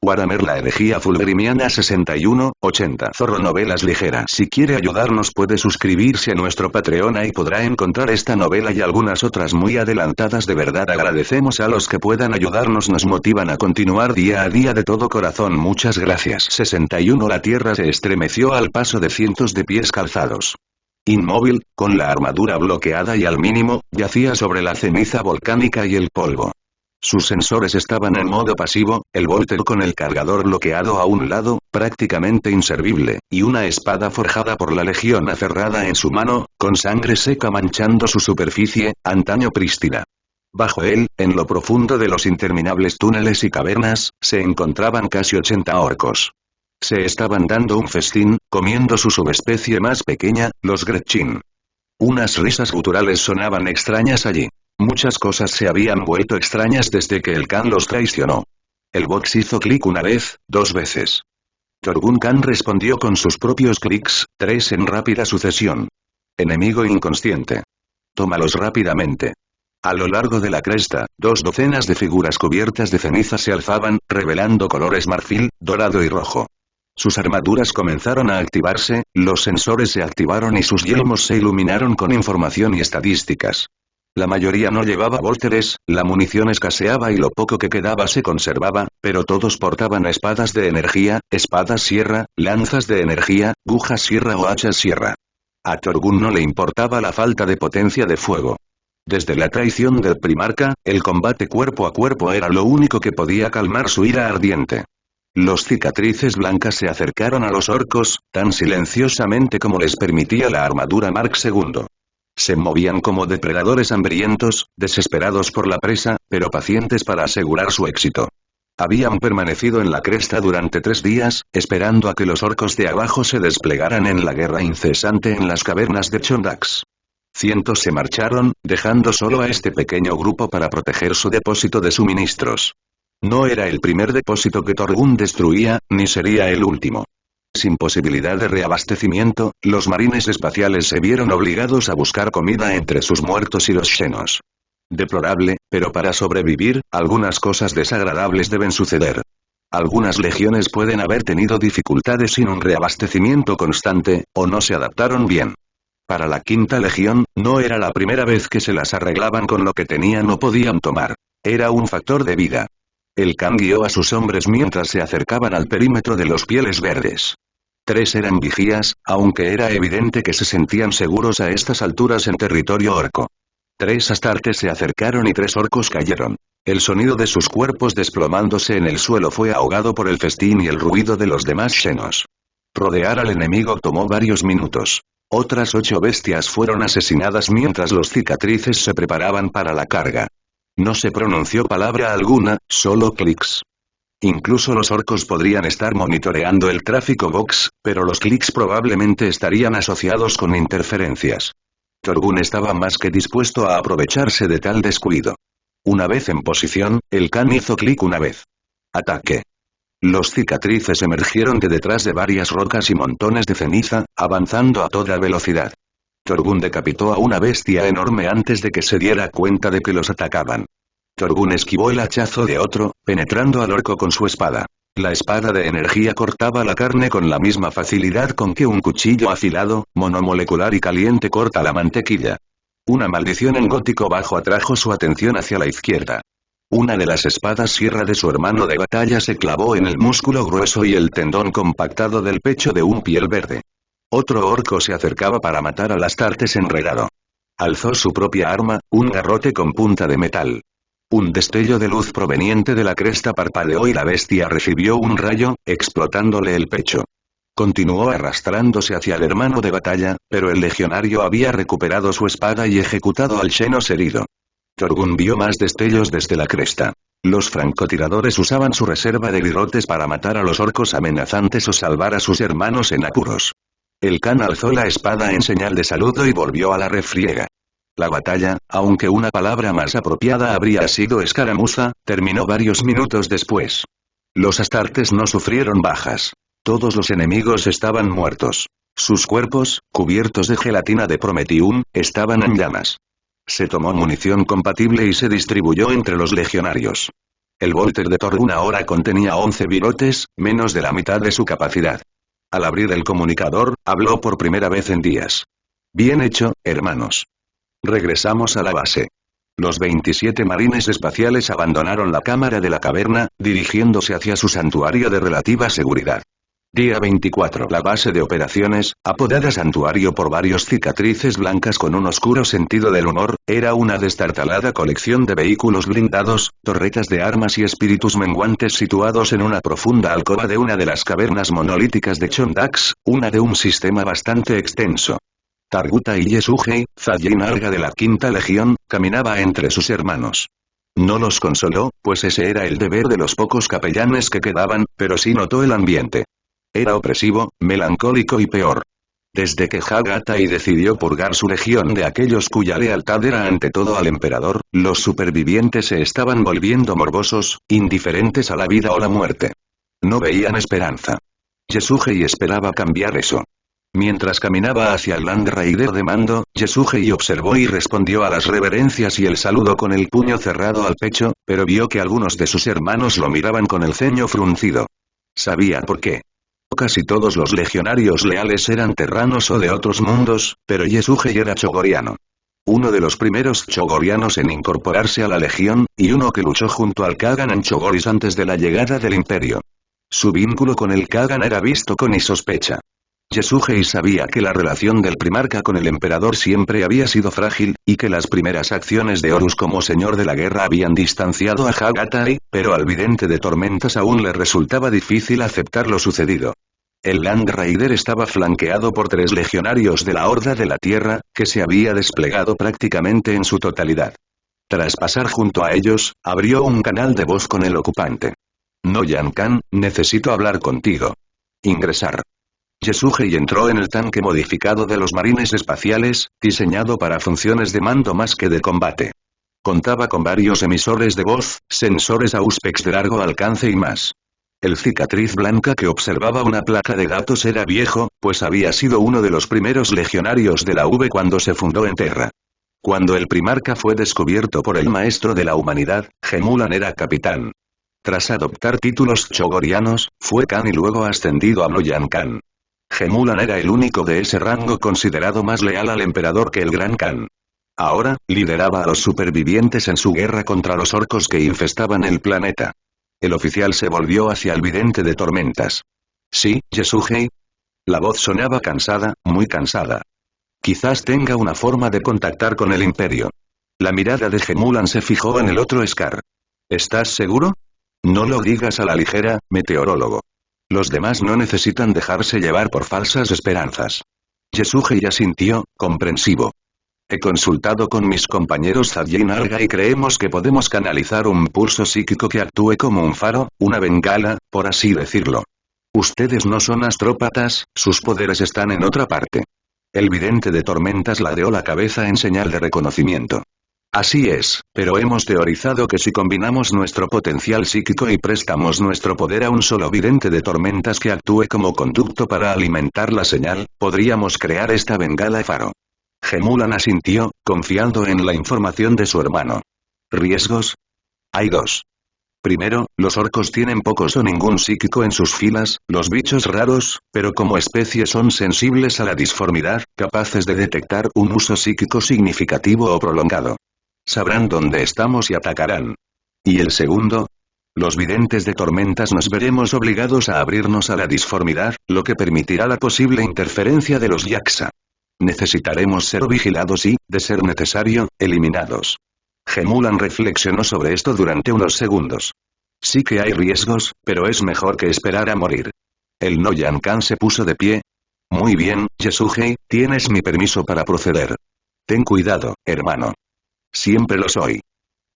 Warhammer la herejía fulgrimiana 61-80 Zorro novelas ligeras. Si quiere ayudarnos puede suscribirse a nuestro Patreon y podrá encontrar esta novela y algunas otras muy adelantadas. De verdad agradecemos a los que puedan ayudarnos, nos motivan a continuar día a día de todo corazón. Muchas gracias. 61 La tierra se estremeció al paso de cientos de pies calzados. Inmóvil, con la armadura bloqueada y al mínimo, yacía sobre la ceniza volcánica y el polvo. Sus sensores estaban en modo pasivo, el Volter con el cargador bloqueado a un lado, prácticamente inservible, y una espada forjada por la Legión aferrada en su mano, con sangre seca manchando su superficie, antaño prístina. Bajo él, en lo profundo de los interminables túneles y cavernas, se encontraban casi 80 orcos. Se estaban dando un festín, comiendo su subespecie más pequeña, los Gretchin. Unas risas guturales sonaban extrañas allí. Muchas cosas se habían vuelto extrañas desde que el Khan los traicionó. El box hizo clic una vez, 2 veces. Torgun Khan respondió con sus propios clics, 3 en rápida sucesión. Enemigo inconsciente. Tómalos rápidamente. A lo largo de la cresta, 2 docenas de figuras cubiertas de ceniza se alzaban, revelando colores marfil, dorado y rojo. Sus armaduras comenzaron a activarse, los sensores se activaron y sus yelmos se iluminaron con información y estadísticas. La mayoría no llevaba volteres, la munición escaseaba y lo poco que quedaba se conservaba, pero todos portaban espadas de energía, espadas sierra, lanzas de energía, agujas sierra o hachas sierra. A Torgun no le importaba la falta de potencia de fuego. Desde la traición del primarca, el combate cuerpo a cuerpo era lo único que podía calmar su ira ardiente. Los cicatrices blancas se acercaron a los orcos, tan silenciosamente como les permitía la armadura Mark II. Se movían como depredadores hambrientos, desesperados por la presa, pero pacientes para asegurar su éxito. Habían permanecido en la cresta durante 3 días, esperando a que los orcos de abajo se desplegaran en la guerra incesante en las cavernas de Chondax. Cientos se marcharon, dejando solo a este pequeño grupo para proteger su depósito de suministros. No era el primer depósito que Torgun destruía, ni sería el último. Sin posibilidad de reabastecimiento, los marines espaciales se vieron obligados a buscar comida entre sus muertos y los xenos. Deplorable, pero para sobrevivir, algunas cosas desagradables deben suceder. Algunas legiones pueden haber tenido dificultades sin un reabastecimiento constante, o no se adaptaron bien. Para la quinta legión, no era la primera vez que se las arreglaban con lo que tenían o podían tomar. Era un factor de vida. El Khan guió a sus hombres mientras se acercaban al perímetro de los pieles verdes. 3 eran vigías, aunque era evidente que se sentían seguros a estas alturas en territorio orco. 3 astartes se acercaron y 3 orcos cayeron. El sonido de sus cuerpos desplomándose en el suelo fue ahogado por el festín y el ruido de los demás xenos. Rodear al enemigo tomó varios minutos. Otras 8 bestias fueron asesinadas mientras los cicatrices se preparaban para la carga. No se pronunció palabra alguna, solo clics. Incluso los orcos podrían estar monitoreando el tráfico box, pero los clics probablemente estarían asociados con interferencias. Torgun estaba más que dispuesto a aprovecharse de tal descuido. Una vez en posición, el Khan hizo clic una vez. Ataque. Los cicatrices emergieron de detrás de varias rocas y montones de ceniza, avanzando a toda velocidad. Torgun decapitó a una bestia enorme antes de que se diera cuenta de que los atacaban. Torgun esquivó el hachazo de otro, penetrando al orco con su espada. La espada de energía cortaba la carne con la misma facilidad con que un cuchillo afilado, monomolecular y caliente corta la mantequilla. Una maldición en gótico bajo atrajo su atención hacia la izquierda. Una de las espadas sierra de su hermano de batalla se clavó en el músculo grueso y el tendón compactado del pecho de un piel verde. Otro orco se acercaba para matar al astartes enredado. Alzó su propia arma, un garrote con punta de metal. Un destello de luz proveniente de la cresta parpadeó y la bestia recibió un rayo, explotándole el pecho. Continuó arrastrándose hacia el hermano de batalla, pero el legionario había recuperado su espada y ejecutado al xenos herido. Torgun vio más destellos desde la cresta. Los francotiradores usaban su reserva de birrotes para matar a los orcos amenazantes o salvar a sus hermanos en apuros. El Khan alzó la espada en señal de saludo y volvió a la refriega. La batalla, aunque una palabra más apropiada habría sido escaramuza, terminó varios minutos después. Los astartes no sufrieron bajas. Todos los enemigos estaban muertos. Sus cuerpos, cubiertos de gelatina de Prometium, estaban en llamas. Se tomó munición compatible y se distribuyó entre los legionarios. El Volter de Thor ahora contenía 11 bigotes, menos de la mitad de su capacidad. Al abrir el comunicador, habló por primera vez en días. Bien hecho, hermanos. Regresamos a la base. Los 27 marines espaciales abandonaron la cámara de la caverna, dirigiéndose hacia su santuario de relativa seguridad. Día 24. La base de operaciones, apodada Santuario por varios cicatrices blancas con un oscuro sentido del humor, era una destartalada colección de vehículos blindados, torretas de armas y espíritus menguantes situados en una profunda alcoba de una de las cavernas monolíticas de Chondax, una de un sistema bastante extenso. Targuta y Yesugei, Zajin Alga de la Quinta Legión, caminaba entre sus hermanos. No los consoló, pues ese era el deber de los pocos capellanes que quedaban, pero sí notó el ambiente. Era opresivo, melancólico y peor. Desde que Hagatai decidió purgar su legión de aquellos cuya lealtad era ante todo al emperador, los supervivientes se estaban volviendo morbosos, indiferentes a la vida o la muerte. No veían esperanza. Yesugei esperaba cambiar eso. Mientras caminaba hacia el Land Raider de mando, Yesugei observó y respondió a las reverencias y el saludo con el puño cerrado al pecho, pero vio que algunos de sus hermanos lo miraban con el ceño fruncido. Sabía por qué. Casi todos los legionarios leales eran terranos o de otros mundos, pero Yesugei era chogoriano. Uno de los primeros chogorianos en incorporarse a la legión, y uno que luchó junto al Kagan en Chogoris antes de la llegada del imperio. Su vínculo con el Kagan era visto con sospecha. Yesugei sabía que la relación del primarca con el emperador siempre había sido frágil, y que las primeras acciones de Horus como señor de la guerra habían distanciado a Hagatai, pero al vidente de tormentas aún le resultaba difícil aceptar lo sucedido. El Land Raider estaba flanqueado por 3 legionarios de la Horda de la Tierra, que se había desplegado prácticamente en su totalidad. Tras pasar junto a ellos, abrió un canal de voz con el ocupante. No Yan-kan, necesito hablar contigo. Ingresar. Yesugei entró en el tanque modificado de los marines espaciales, diseñado para funciones de mando más que de combate. Contaba con varios emisores de voz, sensores Auspex de largo alcance y más. El cicatriz blanca que observaba una placa de datos era viejo, pues había sido uno de los primeros legionarios de la V cuando se fundó en Terra. Cuando el primarca fue descubierto por el maestro de la humanidad, Gemulan era capitán. Tras adoptar títulos chogorianos, fue Khan y luego ascendido a Noyan Khan. Gemulan era el único de ese rango considerado más leal al emperador que el Gran Khan. Ahora, lideraba a los supervivientes en su guerra contra los orcos que infestaban el planeta. El oficial se volvió hacia el vidente de tormentas. ¿Sí, Yesugei? La voz sonaba cansada, muy cansada. Quizás tenga una forma de contactar con el imperio. La mirada de Gemulan se fijó en el otro Scar. ¿Estás seguro? No lo digas a la ligera, meteorólogo. Los demás no necesitan dejarse llevar por falsas esperanzas. Yesugei asintió, comprensivo. He consultado con mis compañeros Zajin Alga y creemos que podemos canalizar un pulso psíquico que actúe como un faro, una bengala, por así decirlo. Ustedes no son astrópatas, sus poderes están en otra parte. El vidente de tormentas ladeó la cabeza en señal de reconocimiento. Así es, pero hemos teorizado que si combinamos nuestro potencial psíquico y prestamos nuestro poder a un solo vidente de tormentas que actúe como conducto para alimentar la señal, podríamos crear esta bengala faro. Gemulan asintió, confiando en la información de su hermano. ¿Riesgos? Hay 2. Primero, los orcos tienen pocos o ningún psíquico en sus filas, los bichos raros, pero como especie son sensibles a la disformidad, capaces de detectar un uso psíquico significativo o prolongado. Sabrán dónde estamos y atacarán. ¿Y el segundo? Los videntes de tormentas nos veremos obligados a abrirnos a la disformidad, lo que permitirá la posible interferencia de los Yaksa. Necesitaremos ser vigilados y, de ser necesario, eliminados. Gemulan reflexionó sobre esto durante unos segundos. Sí que hay riesgos, pero es mejor que esperar a morir. El Noyan Khan se puso de pie. Muy bien, Yesugei, tienes mi permiso para proceder. Ten cuidado, hermano. Siempre lo soy.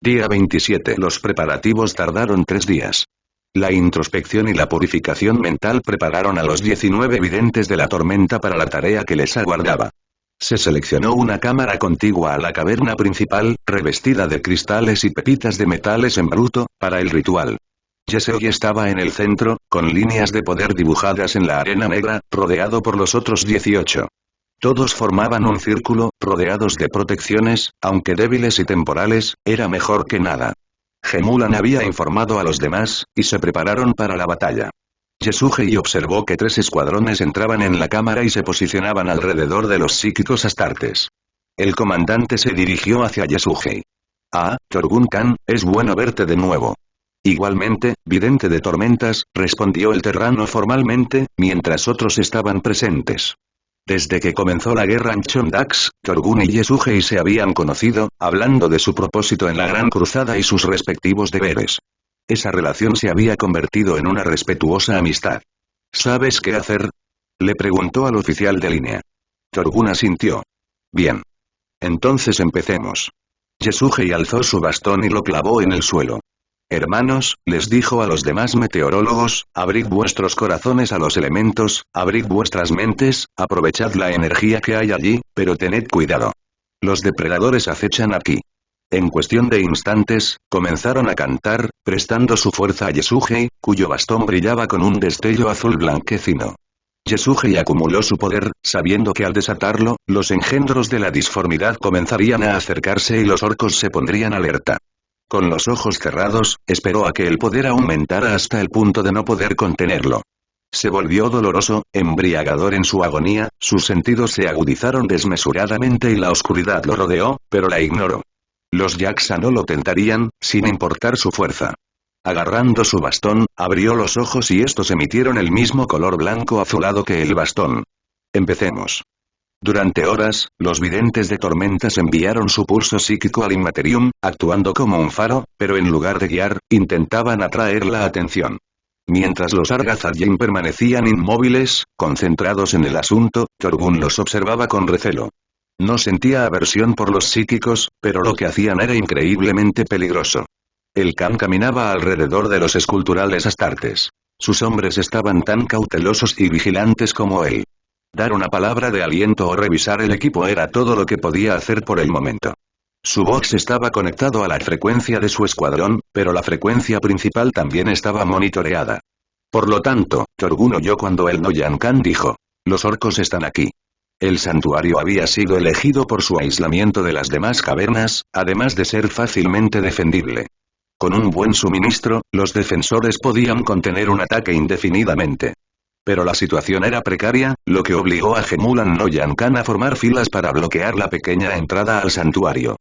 Día 27. Los preparativos tardaron 3 días. La introspección y la purificación mental prepararon a los 19 videntes de la tormenta para la tarea que les aguardaba. Se seleccionó una cámara contigua a la caverna principal, revestida de cristales y pepitas de metales en bruto, para el ritual. Yesugei estaba en el centro, con líneas de poder dibujadas en la arena negra, rodeado por los otros 18. Todos formaban un círculo, rodeados de protecciones, aunque débiles y temporales, era mejor que nada. Gemulan había informado a los demás, y se prepararon para la batalla. Yasuhei observó que 3 escuadrones entraban en la cámara y se posicionaban alrededor de los psíquicos astartes. El comandante se dirigió hacia Yasuhei. «Ah, Torgun-kan, es bueno verte de nuevo». «Igualmente, vidente de tormentas», respondió el terrano formalmente, mientras otros estaban presentes. Desde que comenzó la guerra en Chondax, Torgun y Yasuhei se habían conocido, hablando de su propósito en la Gran Cruzada y sus respectivos deberes. Esa relación se había convertido en una respetuosa amistad. «¿Sabes qué hacer?», le preguntó al oficial de línea. Torgun asintió. «Bien. Entonces empecemos». Yasuhei alzó su bastón y lo clavó en el suelo. «Hermanos», les dijo a los demás meteorólogos, «abrid vuestros corazones a los elementos, abrid vuestras mentes, aprovechad la energía que hay allí, pero tened cuidado. Los depredadores acechan aquí». En cuestión de instantes, comenzaron a cantar, prestando su fuerza a Yasuhei, cuyo bastón brillaba con un destello azul blanquecino. Yasuhei acumuló su poder, sabiendo que al desatarlo, los engendros de la disformidad comenzarían a acercarse y los orcos se pondrían alerta. Con los ojos cerrados, esperó a que el poder aumentara hasta el punto de no poder contenerlo. Se volvió doloroso, embriagador en su agonía, sus sentidos se agudizaron desmesuradamente y la oscuridad lo rodeó, pero la ignoró. Los Yaksa no lo tentarían, sin importar su fuerza. Agarrando su bastón, abrió los ojos y estos emitieron el mismo color blanco azulado que el bastón. Empecemos. Durante horas, los videntes de tormentas enviaron su pulso psíquico al Immaterium, actuando como un faro, pero en lugar de guiar, intentaban atraer la atención. Mientras los Argazayim permanecían inmóviles, concentrados en el asunto, Torgun los observaba con recelo. No sentía aversión por los psíquicos, pero lo que hacían era increíblemente peligroso. El Khan caminaba alrededor de los esculturales astartes. Sus hombres estaban tan cautelosos y vigilantes como él. Dar una palabra de aliento o revisar el equipo era todo lo que podía hacer por el momento. Su box estaba conectado a la frecuencia de su escuadrón, pero la frecuencia principal también estaba monitoreada. Por lo tanto, Torgun oyó cuando el Noyan Khan dijo: «Los orcos están aquí». El santuario había sido elegido por su aislamiento de las demás cavernas, además de ser fácilmente defendible. Con un buen suministro, los defensores podían contener un ataque indefinidamente. Pero la situación era precaria, lo que obligó a Gemulan Noyan Khan a formar filas para bloquear la pequeña entrada al santuario.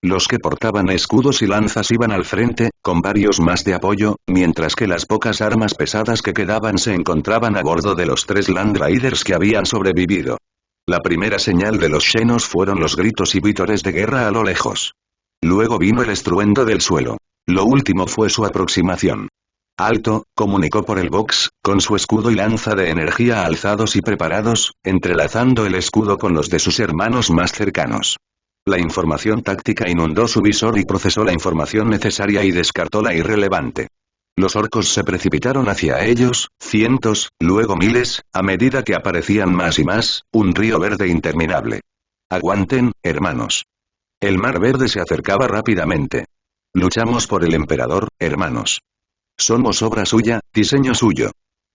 Los que portaban escudos y lanzas iban al frente, con varios más de apoyo, mientras que las pocas armas pesadas que quedaban se encontraban a bordo de los 3 Land Raiders que habían sobrevivido. La primera señal de los Xenos fueron los gritos y vítores de guerra a lo lejos. Luego vino el estruendo del suelo. Lo último fue su aproximación. «Alto», comunicó por el box, con su escudo y lanza de energía alzados y preparados, entrelazando el escudo con los de sus hermanos más cercanos. La información táctica inundó su visor y procesó la información necesaria y descartó la irrelevante. Los orcos se precipitaron hacia ellos, cientos, luego miles, a medida que aparecían más y más, un río verde interminable. «Aguanten, hermanos». El mar verde se acercaba rápidamente. «Luchamos por el emperador, hermanos. Somos obra suya, diseño suyo.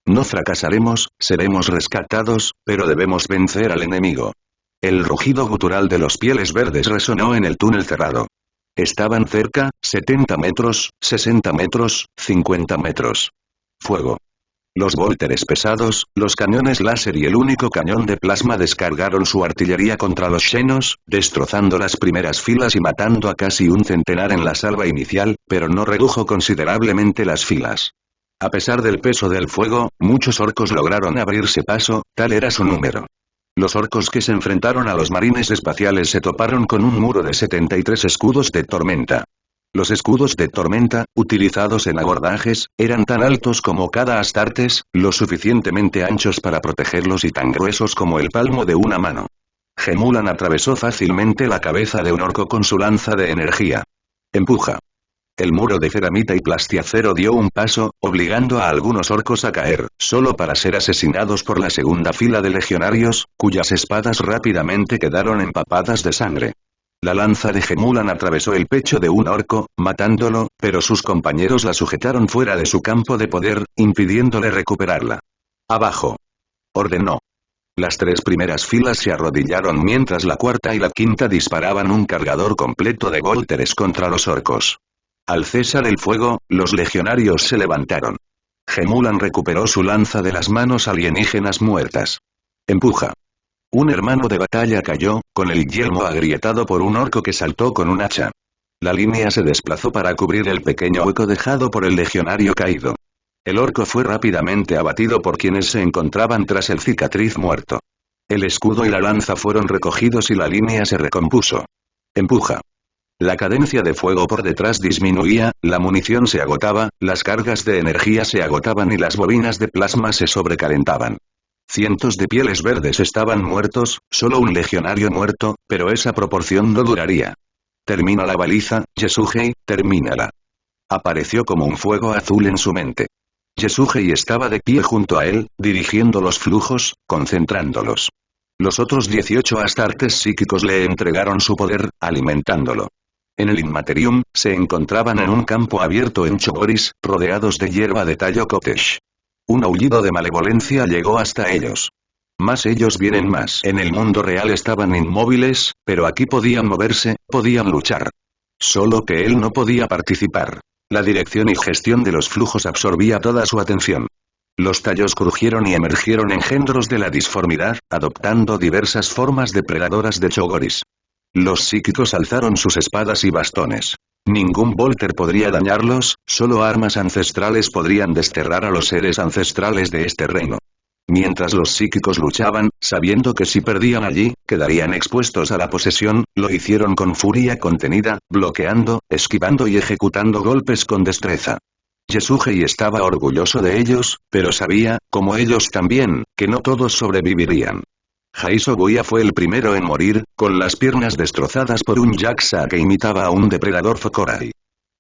No fracasaremos, seremos rescatados, pero debemos vencer al enemigo». El rugido gutural de los pieles verdes resonó en el túnel cerrado. Estaban cerca, 70 metros, 60 metros, 50 metros. Fuego. Los vólteres pesados, los cañones láser y el único cañón de plasma descargaron su artillería contra los Xenos, destrozando las primeras filas y matando a casi un centenar en la salva inicial, pero no redujo considerablemente las filas. A pesar del peso del fuego, muchos orcos lograron abrirse paso, tal era su número. Los orcos que se enfrentaron a los marines espaciales se toparon con un muro de 73 escudos de tormenta. Los escudos de tormenta, utilizados en abordajes, eran tan altos como cada astartes, lo suficientemente anchos para protegerlos y tan gruesos como el palmo de una mano. Gemulan atravesó fácilmente la cabeza de un orco con su lanza de energía. Empuja. El muro de ceramita y plastiacero dio un paso, obligando a algunos orcos a caer, solo para ser asesinados por la segunda fila de legionarios, cuyas espadas rápidamente quedaron empapadas de sangre. La lanza de Gemulan atravesó el pecho de un orco, matándolo, pero sus compañeros la sujetaron fuera de su campo de poder, impidiéndole recuperarla. «Abajo», ordenó. Las 3 primeras filas se arrodillaron mientras la cuarta y la quinta disparaban un cargador completo de vólteres contra los orcos. Al cesar el fuego, los legionarios se levantaron. Gemulan recuperó su lanza de las manos alienígenas muertas. Empuja. Un hermano de batalla cayó, con el yelmo agrietado por un orco que saltó con un hacha. La línea se desplazó para cubrir el pequeño hueco dejado por el legionario caído. El orco fue rápidamente abatido por quienes se encontraban tras el cicatriz muerto. El escudo y la lanza fueron recogidos y la línea se recompuso. Empuja. La cadencia de fuego por detrás disminuía, la munición se agotaba, las cargas de energía se agotaban y las bobinas de plasma se sobrecalentaban. Cientos de pieles verdes estaban muertos, solo un legionario muerto, pero esa proporción no duraría. Termina la baliza, Yasuhei, termínala. Apareció como un fuego azul en su mente. Yasuhei estaba de pie junto a él, dirigiendo los flujos, concentrándolos. Los otros 18 astartes psíquicos le entregaron su poder, alimentándolo. En el Inmaterium, se encontraban en un campo abierto en Chogoris, rodeados de hierba de tallo cottage. Un aullido de malevolencia llegó hasta ellos. Más ellos vienen más. En el mundo real estaban inmóviles, pero aquí podían moverse, podían luchar. Solo que él no podía participar. La dirección y gestión de los flujos absorbía toda su atención. Los tallos crujieron y emergieron engendros de la disformidad, adoptando diversas formas depredadoras de Chogoris. Los psíquicos alzaron sus espadas y bastones. Ningún Volter podría dañarlos, solo armas ancestrales podrían desterrar a los seres ancestrales de este reino. Mientras los psíquicos luchaban, sabiendo que si perdían allí, quedarían expuestos a la posesión, lo hicieron con furia contenida, bloqueando, esquivando y ejecutando golpes con destreza. Yasuhei estaba orgulloso de ellos, pero sabía, como ellos también, que no todos sobrevivirían. Jaiso Guia fue el primero en morir, con las piernas destrozadas por un Yaksa que imitaba a un depredador Fokorai.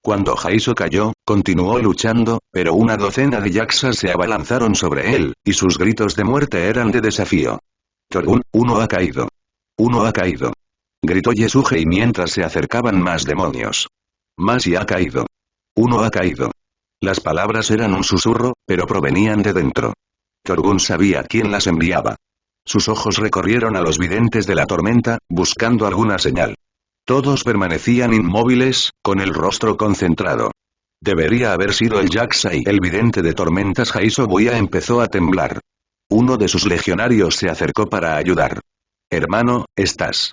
Cuando Jaiso cayó, continuó luchando, pero una docena de Yaksas se abalanzaron sobre él, y sus gritos de muerte eran de desafío. Torgun, uno ha caído. Uno ha caído. Gritó Yasuhei mientras se acercaban más demonios. Más y ha caído. Uno ha caído. Las palabras eran un susurro, pero provenían de dentro. Torgun sabía quién las enviaba. Sus ojos recorrieron a los videntes de la tormenta, buscando alguna señal. Todos permanecían inmóviles, con el rostro concentrado. Debería haber sido el Yaksa y el vidente de tormentas Jaiso Guia empezó a temblar. Uno de sus legionarios se acercó para ayudar. Hermano, estás.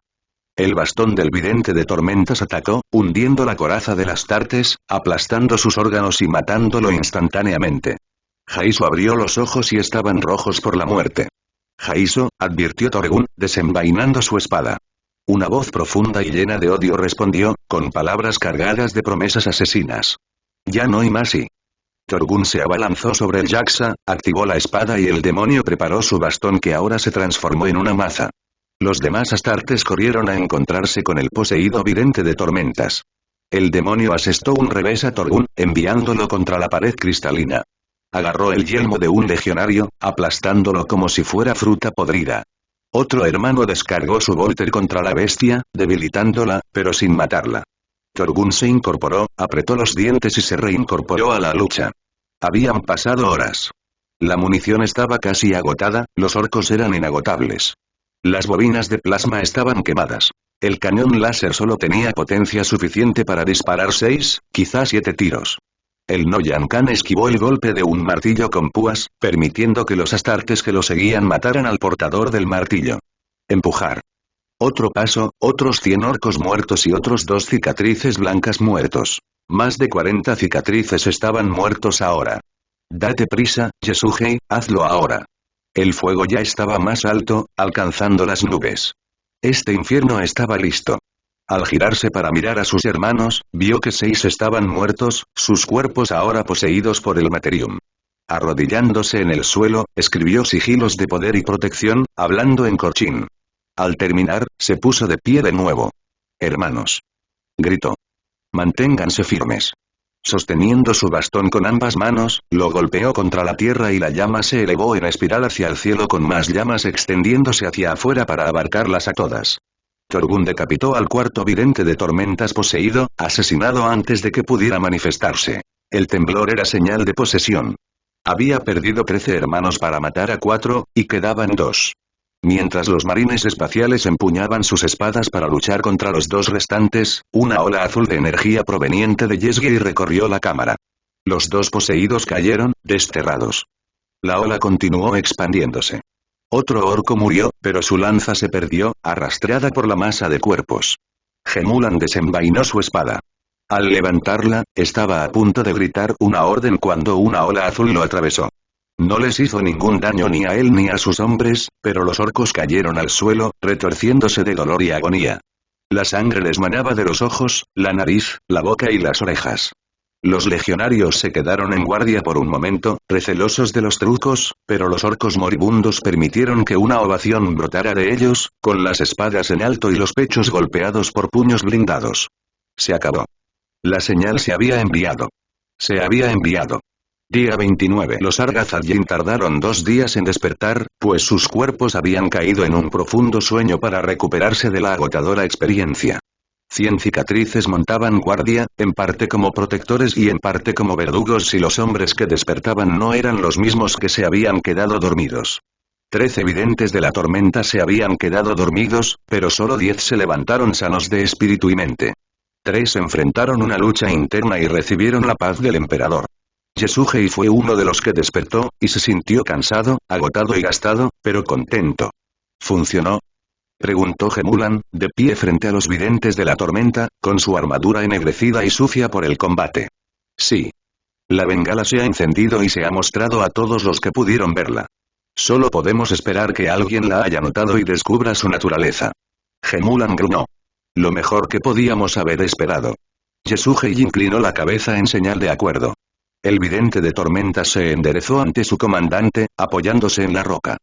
El bastón del vidente de tormentas atacó, hundiendo la coraza de las Tartes, aplastando sus órganos y matándolo instantáneamente. Jaiso abrió los ojos y estaban rojos por la muerte. Jaiso, advirtió Torgun, desenvainando su espada. Una voz profunda y llena de odio respondió, con palabras cargadas de promesas asesinas. Ya no hay más y. Torgun se abalanzó sobre el Yaksa, activó la espada y el demonio preparó su bastón que ahora se transformó en una maza. Los demás astartes corrieron a encontrarse con el poseído vidente de tormentas. El demonio asestó un revés a Torgun, enviándolo contra la pared cristalina. Agarró el yelmo de un legionario, aplastándolo como si fuera fruta podrida. Otro hermano descargó su Volter contra la bestia, debilitándola, pero sin matarla. Torgun se incorporó, apretó los dientes y se reincorporó a la lucha. Habían pasado horas. La munición estaba casi agotada, los orcos eran inagotables. Las bobinas de plasma estaban quemadas. El cañón láser solo tenía potencia suficiente para disparar 6, quizás 7 tiros. El Noyan Khan esquivó el golpe de un martillo con púas, permitiendo que los astartes que lo seguían mataran al portador del martillo. Empujar. Otro paso, otros 100 orcos muertos y otros 2 cicatrices blancas muertos. Más de 40 cicatrices estaban muertos ahora. Date prisa, Yasuhei, hazlo ahora. El fuego ya estaba más alto, alcanzando las nubes. Este infierno estaba listo. Al girarse para mirar a sus hermanos, vio que 6 estaban muertos, sus cuerpos ahora poseídos por el Materium. Arrodillándose en el suelo, escribió sigilos de poder y protección, hablando en corchín. Al terminar, se puso de pie de nuevo. Hermanos. Gritó. Manténganse firmes. Sosteniendo su bastón con ambas manos, lo golpeó contra la tierra y la llama se elevó en espiral hacia el cielo con más llamas extendiéndose hacia afuera para abarcarlas a todas. Torgun decapitó al cuarto vidente de tormentas poseído, asesinado antes de que pudiera manifestarse. El temblor era señal de posesión. Había perdido 13 hermanos para matar a 4, y quedaban 2. Mientras los marines espaciales empuñaban sus espadas para luchar contra los dos restantes, una ola azul de energía proveniente de Yesgei recorrió la cámara. Los dos poseídos cayeron, desterrados. La ola continuó expandiéndose. Otro orco murió, pero su lanza se perdió, arrastrada por la masa de cuerpos. Gemulan desenvainó su espada. Al levantarla, estaba a punto de gritar una orden cuando una ola azul lo atravesó. No les hizo ningún daño ni a él ni a sus hombres, pero los orcos cayeron al suelo, retorciéndose de dolor y agonía. La sangre les manaba de los ojos, la nariz, la boca y las orejas. Los legionarios se quedaron en guardia por un momento, recelosos de los trucos, pero los orcos moribundos permitieron que una ovación brotara de ellos, con las espadas en alto y los pechos golpeados por puños blindados. Se acabó. La señal se había enviado. Se había enviado. Día 29. Los Argathayim tardaron 2 días en despertar, pues sus cuerpos habían caído en un profundo sueño para recuperarse de la agotadora experiencia. 100 cicatrices montaban guardia, en parte como protectores y en parte como verdugos si los hombres que despertaban no eran los mismos que se habían quedado dormidos. 13 videntes de la tormenta se habían quedado dormidos, pero solo 10 se levantaron sanos de espíritu y mente. 3 enfrentaron una lucha interna y recibieron la paz del emperador. Yasuhei fue uno de los que despertó, y se sintió cansado, agotado y gastado, pero contento. ¿Funcionó?, preguntó Gemulan, de pie frente a los videntes de la tormenta, con su armadura ennegrecida y sucia por el combate. Sí. La bengala se ha encendido y se ha mostrado a todos los que pudieron verla. Solo podemos esperar que alguien la haya notado y descubra su naturaleza. Gemulan gruñó. Lo mejor que podíamos haber esperado. Yasuhei inclinó la cabeza en señal de acuerdo. El vidente de tormenta se enderezó ante su comandante, apoyándose en la roca.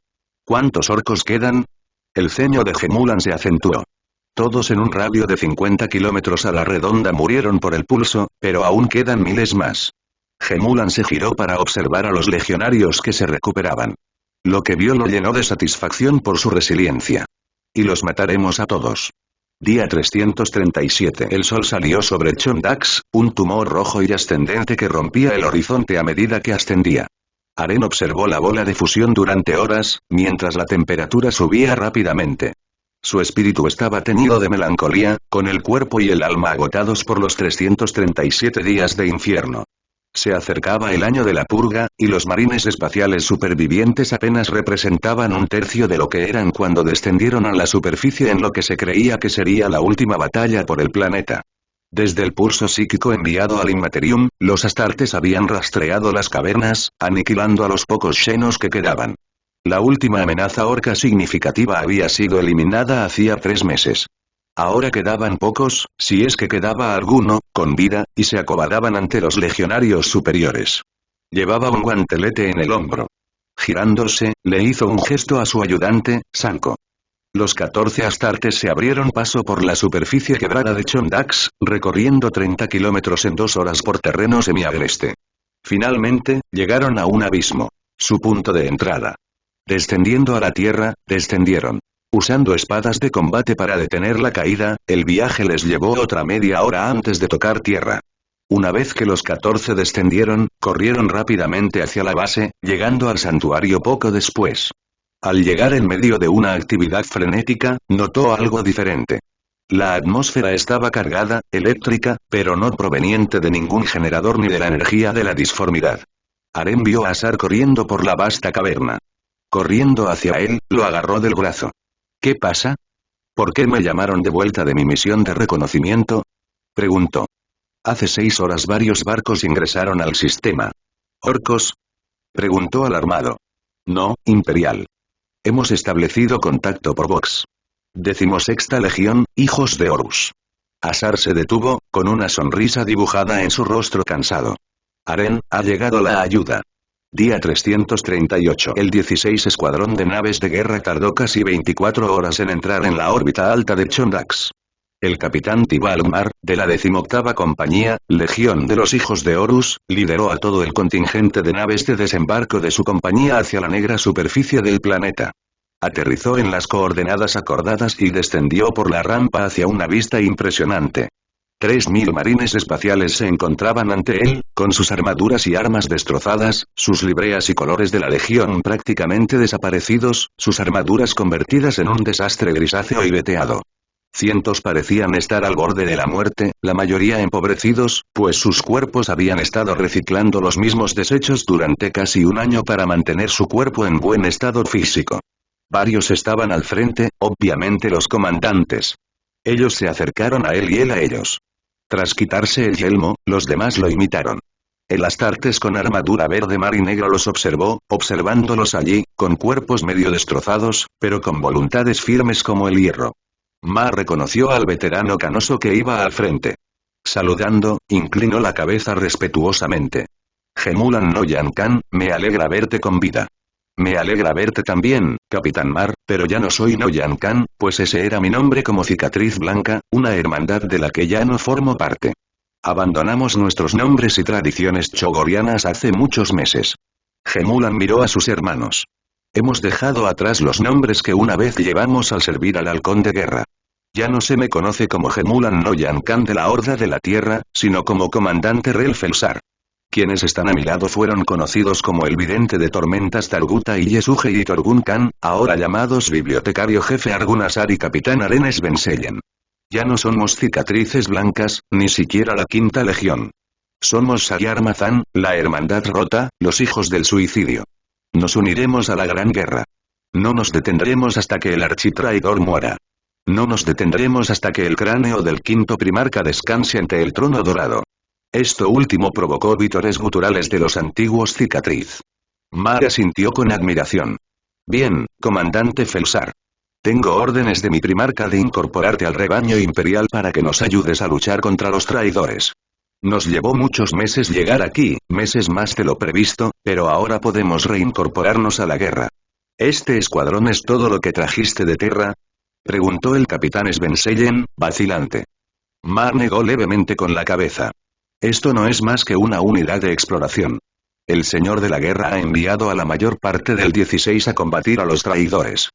¿Cuántos orcos quedan? El ceño de Gemulan se acentuó. Todos en un radio de 50 kilómetros a la redonda murieron por el pulso, pero aún quedan miles más. Gemulan se giró para observar a los legionarios que se recuperaban. Lo que vio lo llenó de satisfacción por su resiliencia. Y los mataremos a todos. Día 337. El sol salió sobre Chondax, un tumor rojo y ascendente que rompía el horizonte a medida que ascendía. Aren observó la bola de fusión durante horas, mientras la temperatura subía rápidamente. Su espíritu estaba teñido de melancolía, con el cuerpo y el alma agotados por los 337 días de infierno. Se acercaba el año de la purga, y los marines espaciales supervivientes apenas representaban un tercio de lo que eran cuando descendieron a la superficie en lo que se creía que sería la última batalla por el planeta. Desde el pulso psíquico enviado al Immaterium, los Astartes habían rastreado las cavernas, aniquilando a los pocos Xenos que quedaban. La última amenaza orca significativa había sido eliminada hacía 3 meses. Ahora quedaban pocos, si es que quedaba alguno, con vida, y se acobardaban ante los legionarios superiores. Llevaba un guantelete en el hombro. Girándose, le hizo un gesto a su ayudante, Sanko. Los 14 Astartes se abrieron paso por la superficie quebrada de Chondax, recorriendo 30 kilómetros en 2 horas por terreno semiagreste. Finalmente, llegaron a un abismo. Su punto de entrada. Descendiendo a la tierra, descendieron. Usando espadas de combate para detener la caída, el viaje les llevó otra media hora antes de tocar tierra. Una vez que los 14 descendieron, corrieron rápidamente hacia la base, llegando al santuario poco después. Al llegar en medio de una actividad frenética, notó algo diferente. La atmósfera estaba cargada, eléctrica, pero no proveniente de ningún generador ni de la energía de la disformidad. Aren vio a Asar corriendo por la vasta caverna. Corriendo hacia él, lo agarró del brazo. ¿Qué pasa? ¿Por qué me llamaron de vuelta de mi misión de reconocimiento?, preguntó. Hace 6 horas varios barcos ingresaron al sistema. ¿Orcos?, preguntó alarmado. No, Imperial. Hemos establecido contacto por Vox. 16ª Legión, hijos de Horus. Asar se detuvo, con una sonrisa dibujada en su rostro cansado. Aren, ha llegado la ayuda. Día 338. El 16 Escuadrón de naves de guerra tardó casi 24 horas en entrar en la órbita alta de Chondax. El capitán Tibal Umar, de la 18ª Compañía, Legión de los Hijos de Horus, lideró a todo el contingente de naves de desembarco de su compañía hacia la negra superficie del planeta. Aterrizó en las coordenadas acordadas y descendió por la rampa hacia una vista impresionante. 3000 marines espaciales se encontraban ante él, con sus armaduras y armas destrozadas, sus libreas y colores de la legión prácticamente desaparecidos, sus armaduras convertidas en un desastre grisáceo y veteado. Cientos parecían estar al borde de la muerte, la mayoría empobrecidos, pues sus cuerpos habían estado reciclando los mismos desechos durante casi un año para mantener su cuerpo en buen estado físico. Varios estaban al frente, obviamente los comandantes. Ellos se acercaron a él y él a ellos. Tras quitarse el yelmo, los demás lo imitaron. El Astartes con armadura verde mar y negro los observó, observándolos allí, con cuerpos medio destrozados, pero con voluntades firmes como el hierro. Mar reconoció al veterano canoso que iba al frente. Saludando, inclinó la cabeza respetuosamente. Gemulan no Yankan, me alegra verte con vida. Me alegra verte también, Capitán Mar, pero ya no soy no Yankan, pues ese era mi nombre como Cicatriz Blanca, una hermandad de la que ya no formo parte. Abandonamos nuestros nombres y tradiciones chogorianas hace muchos meses. Gemulan miró a sus hermanos. Hemos dejado atrás los nombres que una vez llevamos al servir al halcón de guerra. Ya no se me conoce como Gemulan no Yankan de la Horda de la Tierra, sino como Comandante Rel Felsar. Quienes están a mi lado fueron conocidos como el Vidente de Tormentas Targuta y Yesuge y Torgun Khan, ahora llamados Bibliotecario Jefe Argunasar y Capitán Arenes Benseyen. Ya no somos Cicatrices Blancas, ni siquiera la Quinta Legión. Somos Sayar Mazan, la Hermandad Rota, los Hijos del Suicidio. Nos uniremos a la Gran Guerra. No nos detendremos hasta que el architraidor muera. No nos detendremos hasta que el cráneo del quinto primarca descanse ante el trono dorado. Esto último provocó vítores guturales de los antiguos Cicatriz. Mar asintió con admiración. Bien, comandante Felsar. Tengo órdenes de mi primarca de incorporarte al rebaño imperial para que nos ayudes a luchar contra los traidores. Nos llevó muchos meses llegar aquí, meses más de lo previsto, pero ahora podemos reincorporarnos a la guerra. ¿Este escuadrón es todo lo que trajiste de Terra? Preguntó el capitán Svenseyen, vacilante. Mar negó levemente con la cabeza. Esto no es más que una unidad de exploración. El señor de la guerra ha enviado a la mayor parte del 16 a combatir a los traidores.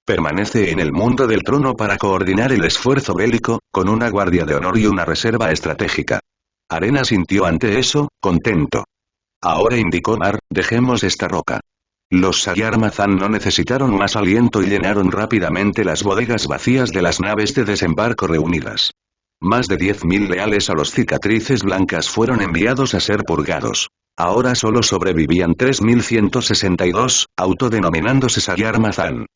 Permanece en el mundo del trono para coordinar el esfuerzo bélico, con una guardia de honor y una reserva estratégica. Arena sintió ante eso, contento. Ahora indicó Mar, dejemos esta roca. Los Sayar Mazan no necesitaron más aliento y llenaron rápidamente las bodegas vacías de las naves de desembarco reunidas. Más de 10.000 leales a los Cicatrices Blancas fueron enviados a ser purgados. Ahora solo sobrevivían 3.162, autodenominándose Sayar Mazan.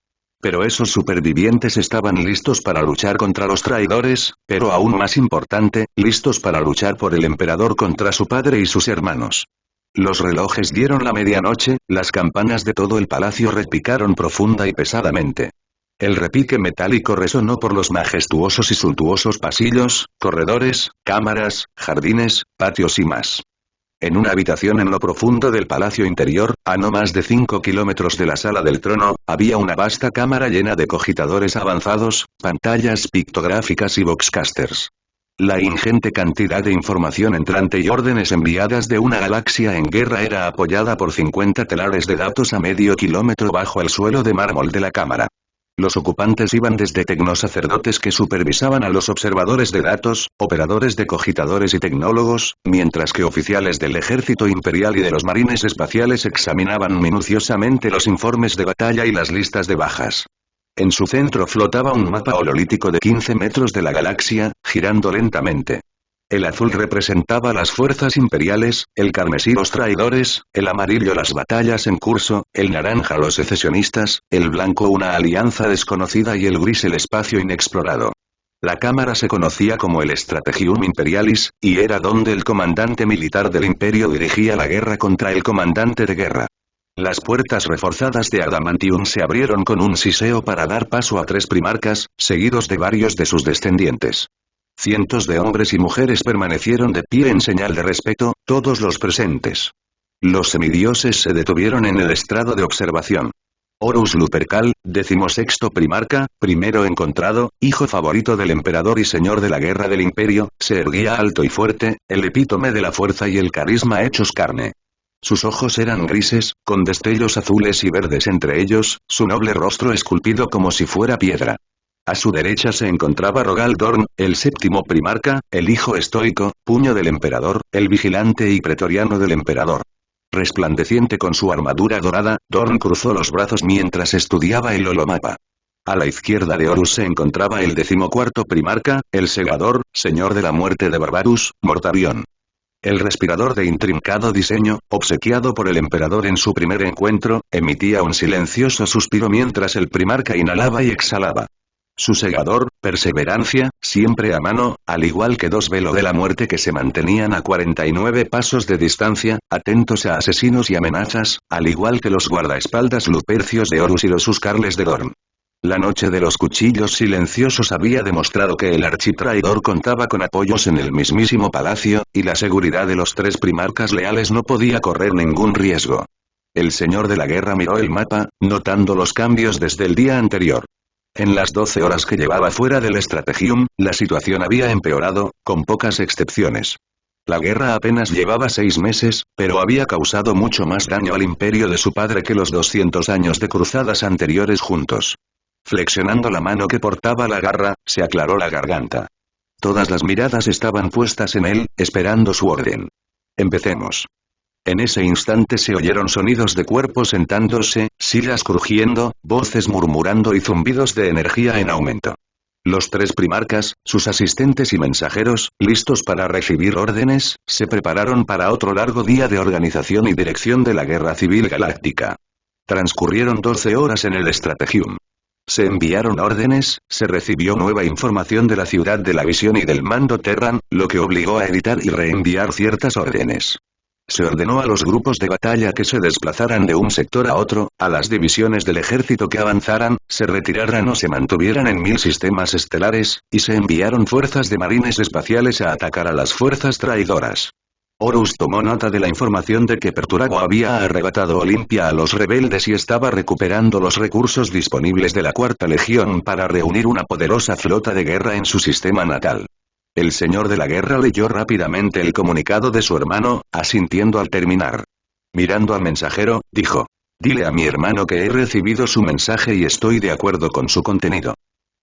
Pero esos supervivientes estaban listos para luchar contra los traidores, pero aún más importante, listos para luchar por el emperador contra su padre y sus hermanos. Los relojes dieron la medianoche, las campanas de todo el palacio repicaron profunda y pesadamente. El repique metálico resonó por los majestuosos y suntuosos pasillos, corredores, cámaras, jardines, patios y más. En una habitación en lo profundo del palacio interior, a no más de 5 kilómetros de la sala del trono, había una vasta cámara llena de cogitadores avanzados, pantallas pictográficas y boxcasters. La ingente cantidad de información entrante y órdenes enviadas de una galaxia en guerra era apoyada por 50 telares de datos a medio kilómetro bajo el suelo de mármol de la cámara. Los ocupantes iban desde tecnosacerdotes que supervisaban a los observadores de datos, operadores de cogitadores y tecnólogos, mientras que oficiales del ejército imperial y de los marines espaciales examinaban minuciosamente los informes de batalla y las listas de bajas. En su centro flotaba un mapa hololítico de 15 metros de la galaxia, girando lentamente. El azul representaba las fuerzas imperiales, el carmesí los traidores, el amarillo las batallas en curso, el naranja los secesionistas, el blanco una alianza desconocida y el gris el espacio inexplorado. La cámara se conocía como el Strategium Imperialis, y era donde el comandante militar del imperio dirigía la guerra contra el comandante de guerra. Las puertas reforzadas de Adamantium se abrieron con un siseo para dar paso a 3 primarcas, seguidos de varios de sus descendientes. Cientos de hombres y mujeres permanecieron de pie en señal de respeto, todos los presentes. Los semidioses se detuvieron en el estrado de observación. Horus Lupercal, 16º primarca, primero encontrado, hijo favorito del emperador y señor de la guerra del imperio, se erguía alto y fuerte, el epítome de la fuerza y el carisma hechos carne. Sus ojos eran grises, con destellos azules y verdes entre ellos, su noble rostro esculpido como si fuera piedra. A su derecha se encontraba Rogal Dorn, el séptimo primarca, el hijo estoico, puño del emperador, el vigilante y pretoriano del emperador. Resplandeciente con su armadura dorada, Dorn cruzó los brazos mientras estudiaba el holomapa. A la izquierda de Horus se encontraba el decimocuarto primarca, el segador, señor de la muerte de Barbarus, Mortarion. El respirador de intrincado diseño, obsequiado por el emperador en su primer encuentro, emitía un silencioso suspiro mientras el primarca inhalaba y exhalaba. Su segador, Perseverancia, siempre a mano, al igual que dos Velo de la Muerte que se mantenían a 49 pasos de distancia, atentos a asesinos y amenazas, al igual que los guardaespaldas Lupercios de Horus y los Huscarles de Dorn. La noche de los cuchillos silenciosos había demostrado que el architraidor contaba con apoyos en el mismísimo palacio, y la seguridad de los tres primarcas leales no podía correr ningún riesgo. El señor de la guerra miró el mapa, notando los cambios desde el día anterior. En las 12 horas que llevaba fuera del Strategium, la situación había empeorado, con pocas excepciones. La guerra apenas llevaba 6 meses, pero había causado mucho más daño al imperio de su padre que los 200 años de cruzadas anteriores juntos. Flexionando la mano que portaba la garra, se aclaró la garganta. Todas las miradas estaban puestas en él, esperando su orden. Empecemos. En ese instante se oyeron sonidos de cuerpos sentándose, sillas crujiendo, voces murmurando y zumbidos de energía en aumento. Los tres primarcas, sus asistentes y mensajeros, listos para recibir órdenes, se prepararon para otro largo día de organización y dirección de la Guerra Civil Galáctica. Transcurrieron 12 horas en el Strategium. Se enviaron órdenes, se recibió nueva información de la Ciudad de la Visión y del Mando Terran, lo que obligó a editar y reenviar ciertas órdenes. Se ordenó a los grupos de batalla que se desplazaran de un sector a otro, a las divisiones del ejército que avanzaran, se retiraran o se mantuvieran en 1000 sistemas estelares, y se enviaron fuerzas de marines espaciales a atacar a las fuerzas traidoras. Horus tomó nota de la información de que Perturago había arrebatado Olimpia a los rebeldes y estaba recuperando los recursos disponibles de la Cuarta Legión para reunir una poderosa flota de guerra en su sistema natal. El señor de la guerra leyó rápidamente el comunicado de su hermano, asintiendo al terminar. Mirando al mensajero, dijo: «Dile a mi hermano que he recibido su mensaje y estoy de acuerdo con su contenido.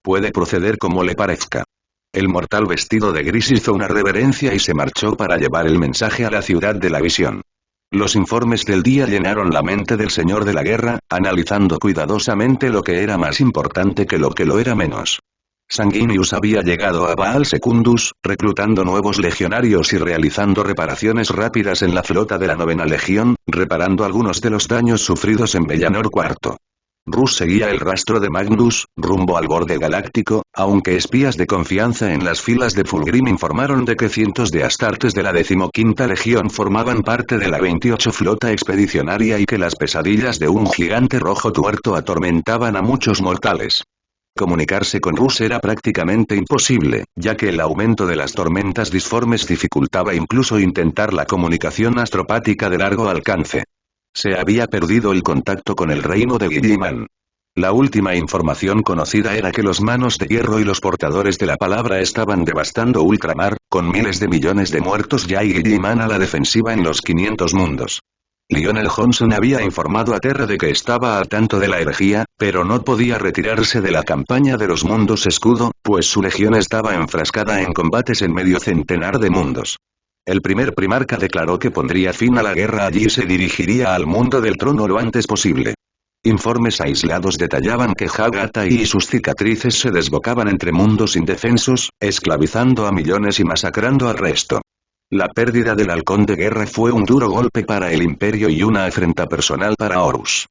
Puede proceder como le parezca». El mortal vestido de gris hizo una reverencia y se marchó para llevar el mensaje a la Ciudad de la Visión. Los informes del día llenaron la mente del señor de la guerra, analizando cuidadosamente lo que era más importante que lo era menos. Sanguinius había llegado a Baal Secundus, reclutando nuevos legionarios y realizando reparaciones rápidas en la flota de la 9ª Legión, reparando algunos de los daños sufridos en Bellanor IV. Rus seguía el rastro de Magnus, rumbo al borde galáctico, aunque espías de confianza en las filas de Fulgrim informaron de que cientos de astartes de la 15ª Legión formaban parte de la 28 Flota Expedicionaria y que las pesadillas de un gigante rojo tuerto atormentaban a muchos mortales. Comunicarse con Rus era prácticamente imposible, ya que el aumento de las tormentas disformes dificultaba incluso intentar la comunicación astropática de largo alcance. Se había perdido el contacto con el reino de Guilliman. La última información conocida era que los Manos de Hierro y los portadores de la palabra estaban devastando Ultramar, con miles de millones de muertos ya y Guilliman a la defensiva en los 500 mundos. Lionel Johnson había informado a Terra de que estaba al tanto de la herejía, pero no podía retirarse de la campaña de los mundos escudo, pues su legión estaba enfrascada en combates en medio centenar de mundos. El primer primarca declaró que pondría fin a la guerra allí y se dirigiría al mundo del trono lo antes posible. Informes aislados detallaban que Hagatai y sus cicatrices se desbocaban entre mundos indefensos, esclavizando a millones y masacrando al resto. La pérdida del halcón de guerra fue un duro golpe para el imperio y una afrenta personal para Horus.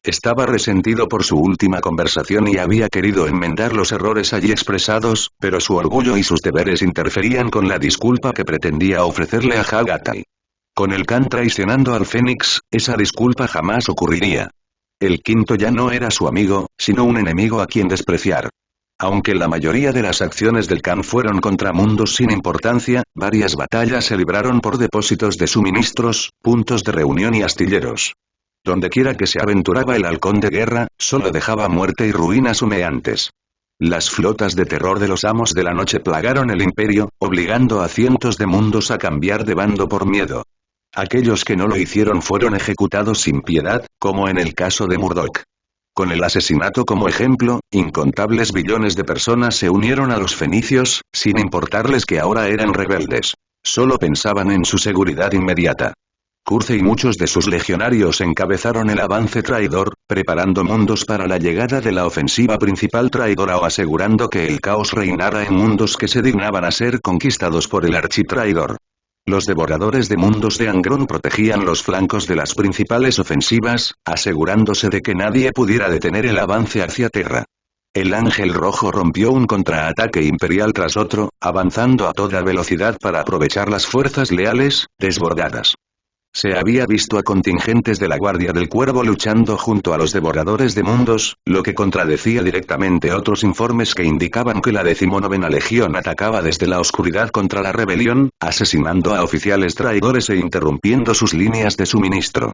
Estaba resentido por su última conversación y había querido enmendar los errores allí expresados, pero su orgullo y sus deberes interferían con la disculpa que pretendía ofrecerle a Hagatai. Con el Khan traicionando al Fénix, esa disculpa jamás ocurriría. El quinto ya no era su amigo, sino un enemigo a quien despreciar. Aunque la mayoría de las acciones del Khan fueron contra mundos sin importancia, varias batallas se libraron por depósitos de suministros, puntos de reunión y astilleros. Dondequiera que se aventuraba el halcón de guerra, solo dejaba muerte y ruinas humeantes. Las flotas de terror de los amos de la noche plagaron el imperio, obligando a cientos de mundos a cambiar de bando por miedo. Aquellos que no lo hicieron fueron ejecutados sin piedad, como en el caso de Murdoch. Con el asesinato como ejemplo, incontables billones de personas se unieron a los fenicios, sin importarles que ahora eran rebeldes. Solo pensaban en su seguridad inmediata. Curce y muchos de sus legionarios encabezaron el avance traidor, preparando mundos para la llegada de la ofensiva principal traidora o asegurando que el caos reinara en mundos que se dignaban a ser conquistados por el architraidor. Los devoradores de mundos de Angron protegían los flancos de las principales ofensivas, asegurándose de que nadie pudiera detener el avance hacia Terra. El Ángel Rojo rompió un contraataque imperial tras otro, avanzando a toda velocidad para aprovechar las fuerzas leales, desbordadas. Se había visto a contingentes de la Guardia del Cuervo luchando junto a los devoradores de mundos, lo que contradecía directamente otros informes que indicaban que la 19ª Legión atacaba desde la oscuridad contra la rebelión, asesinando a oficiales traidores e interrumpiendo sus líneas de suministro.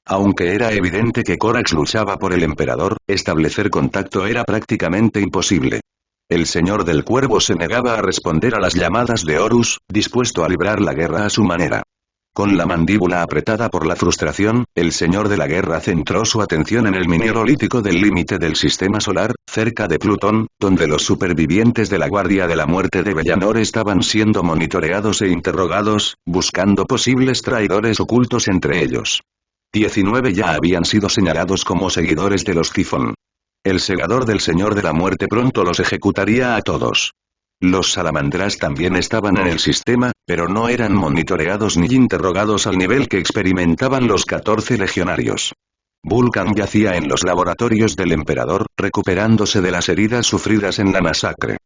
Aunque era evidente que Corax luchaba por el emperador, establecer contacto era prácticamente imposible. El Señor del Cuervo se negaba a responder a las llamadas de Horus, dispuesto a librar la guerra a su manera. Con la mandíbula apretada por la frustración, el Señor de la Guerra centró su atención en el mineralítico del límite del sistema solar, cerca de Plutón, donde los supervivientes de la Guardia de la Muerte de Bellanor estaban siendo monitoreados e interrogados, buscando posibles traidores ocultos entre ellos. 19 ya habían sido señalados como seguidores de los Tifón. El segador del Señor de la Muerte pronto los ejecutaría a todos. Los salamandras también estaban en el sistema, pero no eran monitoreados ni interrogados al nivel que experimentaban los 14 legionarios. Vulcan yacía en los laboratorios del emperador, recuperándose de las heridas sufridas en la masacre.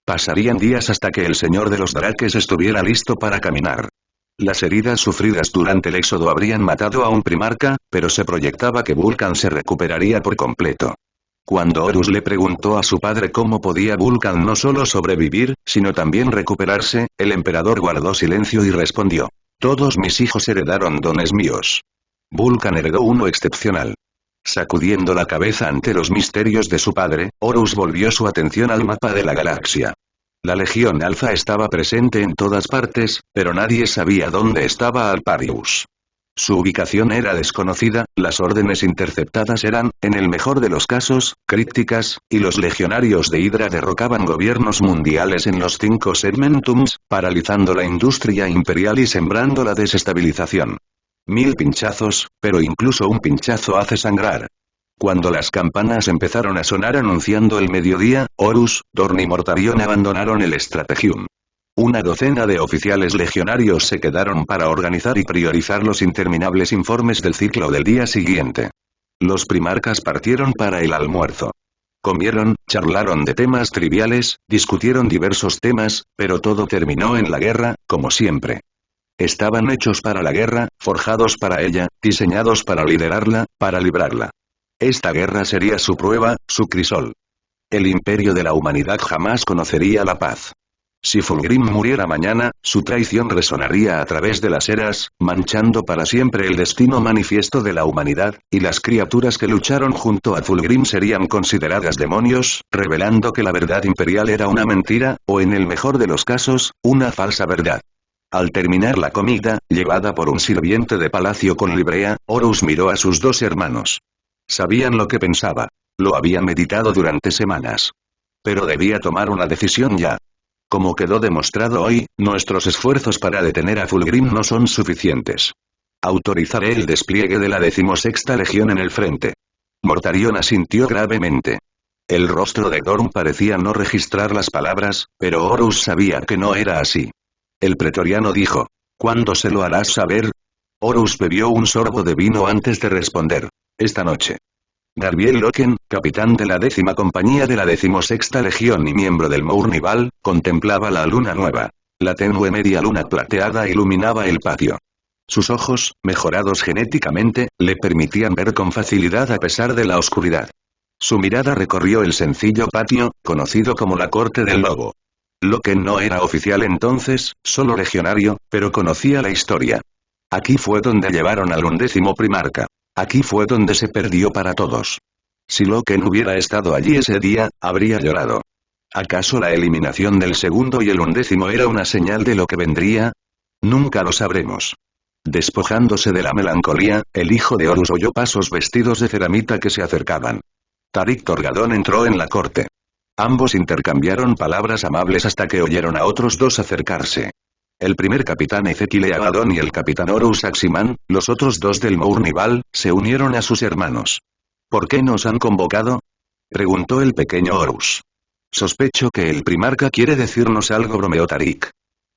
Pasarían días hasta que el Señor de los Draques estuviera listo para caminar. Las heridas sufridas durante el éxodo habrían matado a un primarca, pero se proyectaba que Vulcan se recuperaría por completo. Cuando Horus le preguntó a su padre cómo podía Vulcan no solo sobrevivir, sino también recuperarse, el emperador guardó silencio y respondió: «Todos mis hijos heredaron dones míos. Vulcan heredó uno excepcional». Sacudiendo la cabeza ante los misterios de su padre, Horus volvió su atención al mapa de la galaxia. La Legión Alfa estaba presente en todas partes, pero nadie sabía dónde estaba Alparius. Su ubicación era desconocida, las órdenes interceptadas eran, en el mejor de los casos, crípticas, y los legionarios de Hydra derrocaban gobiernos mundiales en los 5 segmentums, paralizando la industria imperial y sembrando la desestabilización. 1000 pinchazos, pero incluso un pinchazo hace sangrar. Cuando las campanas empezaron a sonar anunciando el mediodía, Horus, Dorn y Mortarion abandonaron el Strategium. Una docena de oficiales legionarios se quedaron para organizar y priorizar los interminables informes del ciclo del día siguiente. Los primarcas partieron para el almuerzo. Comieron, charlaron de temas triviales, discutieron diversos temas, pero todo terminó en la guerra, como siempre. Estaban hechos para la guerra, forjados para ella, diseñados para liderarla, para librarla. Esta guerra sería su prueba, su crisol. El imperio de la humanidad jamás conocería la paz. Si Fulgrim muriera mañana, su traición resonaría a través de las eras, manchando para siempre el destino manifiesto de la humanidad, y las criaturas que lucharon junto a Fulgrim serían consideradas demonios, revelando que la verdad imperial era una mentira, o en el mejor de los casos, una falsa verdad. Al terminar la comida, llevada por un sirviente de palacio con librea, Horus miró a sus 2 hermanos. Sabían lo que pensaba. Lo habían meditado durante semanas. Pero debía tomar una decisión ya. Como quedó demostrado hoy, nuestros esfuerzos para detener a Fulgrim no son suficientes. Autorizaré el despliegue de la 16ª Legión en el frente. Mortarion asintió gravemente. El rostro de Dorn parecía no registrar las palabras, pero Horus sabía que no era así. El pretoriano dijo: «¿Cuándo se lo harás saber?» Horus bebió un sorbo de vino antes de responder: «Esta noche». Darbiel Loken, capitán de la 10ª compañía de la 16ª Legión y miembro del Mournival, contemplaba la luna nueva. La tenue media luna plateada iluminaba el patio. Sus ojos, mejorados genéticamente, le permitían ver con facilidad a pesar de la oscuridad. Su mirada recorrió el sencillo patio, conocido como la Corte del Lobo. Loken no era oficial entonces, solo legionario, pero conocía la historia. Aquí fue donde llevaron al 11º primarca. Aquí fue donde se perdió para todos. Si Loken hubiera estado allí ese día, habría llorado. ¿Acaso la eliminación del 2º y el 11º era una señal de lo que vendría? Nunca lo sabremos. Despojándose de la melancolía, el hijo de Horus oyó pasos vestidos de ceramita que se acercaban. Tarik Torgadón entró en la corte. Ambos intercambiaron palabras amables hasta que oyeron a otros dos acercarse. El primer capitán Ezequiel Abaddon y el capitán Horus Aximan, los otros dos del Mournival, se unieron a sus hermanos. ¿Por qué nos han convocado?, preguntó el pequeño Horus. Sospecho que el primarca quiere decirnos algo, bromeó Tarik.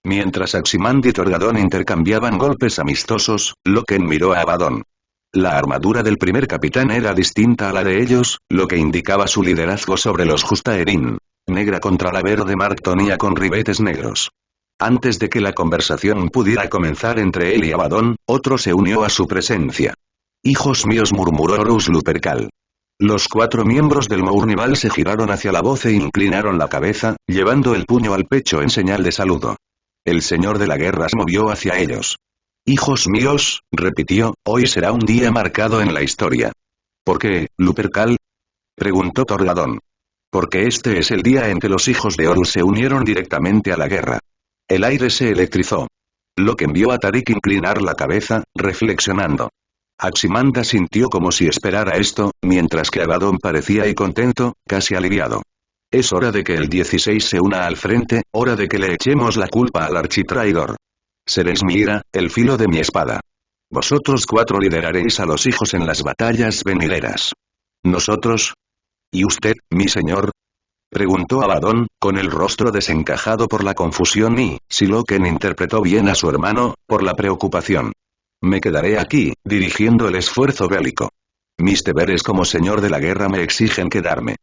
Mientras Aximan y Torgadón intercambiaban golpes amistosos, Loken miró a Abaddon. La armadura del primer capitán era distinta a la de ellos, lo que indicaba su liderazgo sobre los Justaerin. Negra contra la verde Marktonia con ribetes negros. Antes de que la conversación pudiera comenzar entre él y Abaddon, otro se unió a su presencia. «Hijos míos», murmuró Horus Lupercal. Los 4 miembros del Mournival se giraron hacia la voz e inclinaron la cabeza, llevando el puño al pecho en señal de saludo. El señor de la guerra se movió hacia ellos. «Hijos míos», repitió, «hoy será un día marcado en la historia». «¿Por qué, Lupercal?», preguntó Torgadón. «Porque este es el día en que los hijos de Horus se unieron directamente a la guerra». El aire se electrizó. Loken vio a Tarik inclinar la cabeza, reflexionando. Aximanda sintió como si esperara esto, mientras que Abaddon parecía y contento, casi aliviado. «Es hora de que el 16 se una al frente, hora de que le echemos la culpa al architraidor. Seréis mi ira, el filo de mi espada. Vosotros 4 lideraréis a los hijos en las batallas venideras. ¿Nosotros? ¿Y usted, mi señor?», preguntó Abaddon, con el rostro desencajado por la confusión y, si Loken interpretó bien a su hermano, por la preocupación. «Me quedaré aquí, dirigiendo el esfuerzo bélico. Mis deberes como señor de la guerra me exigen quedarme.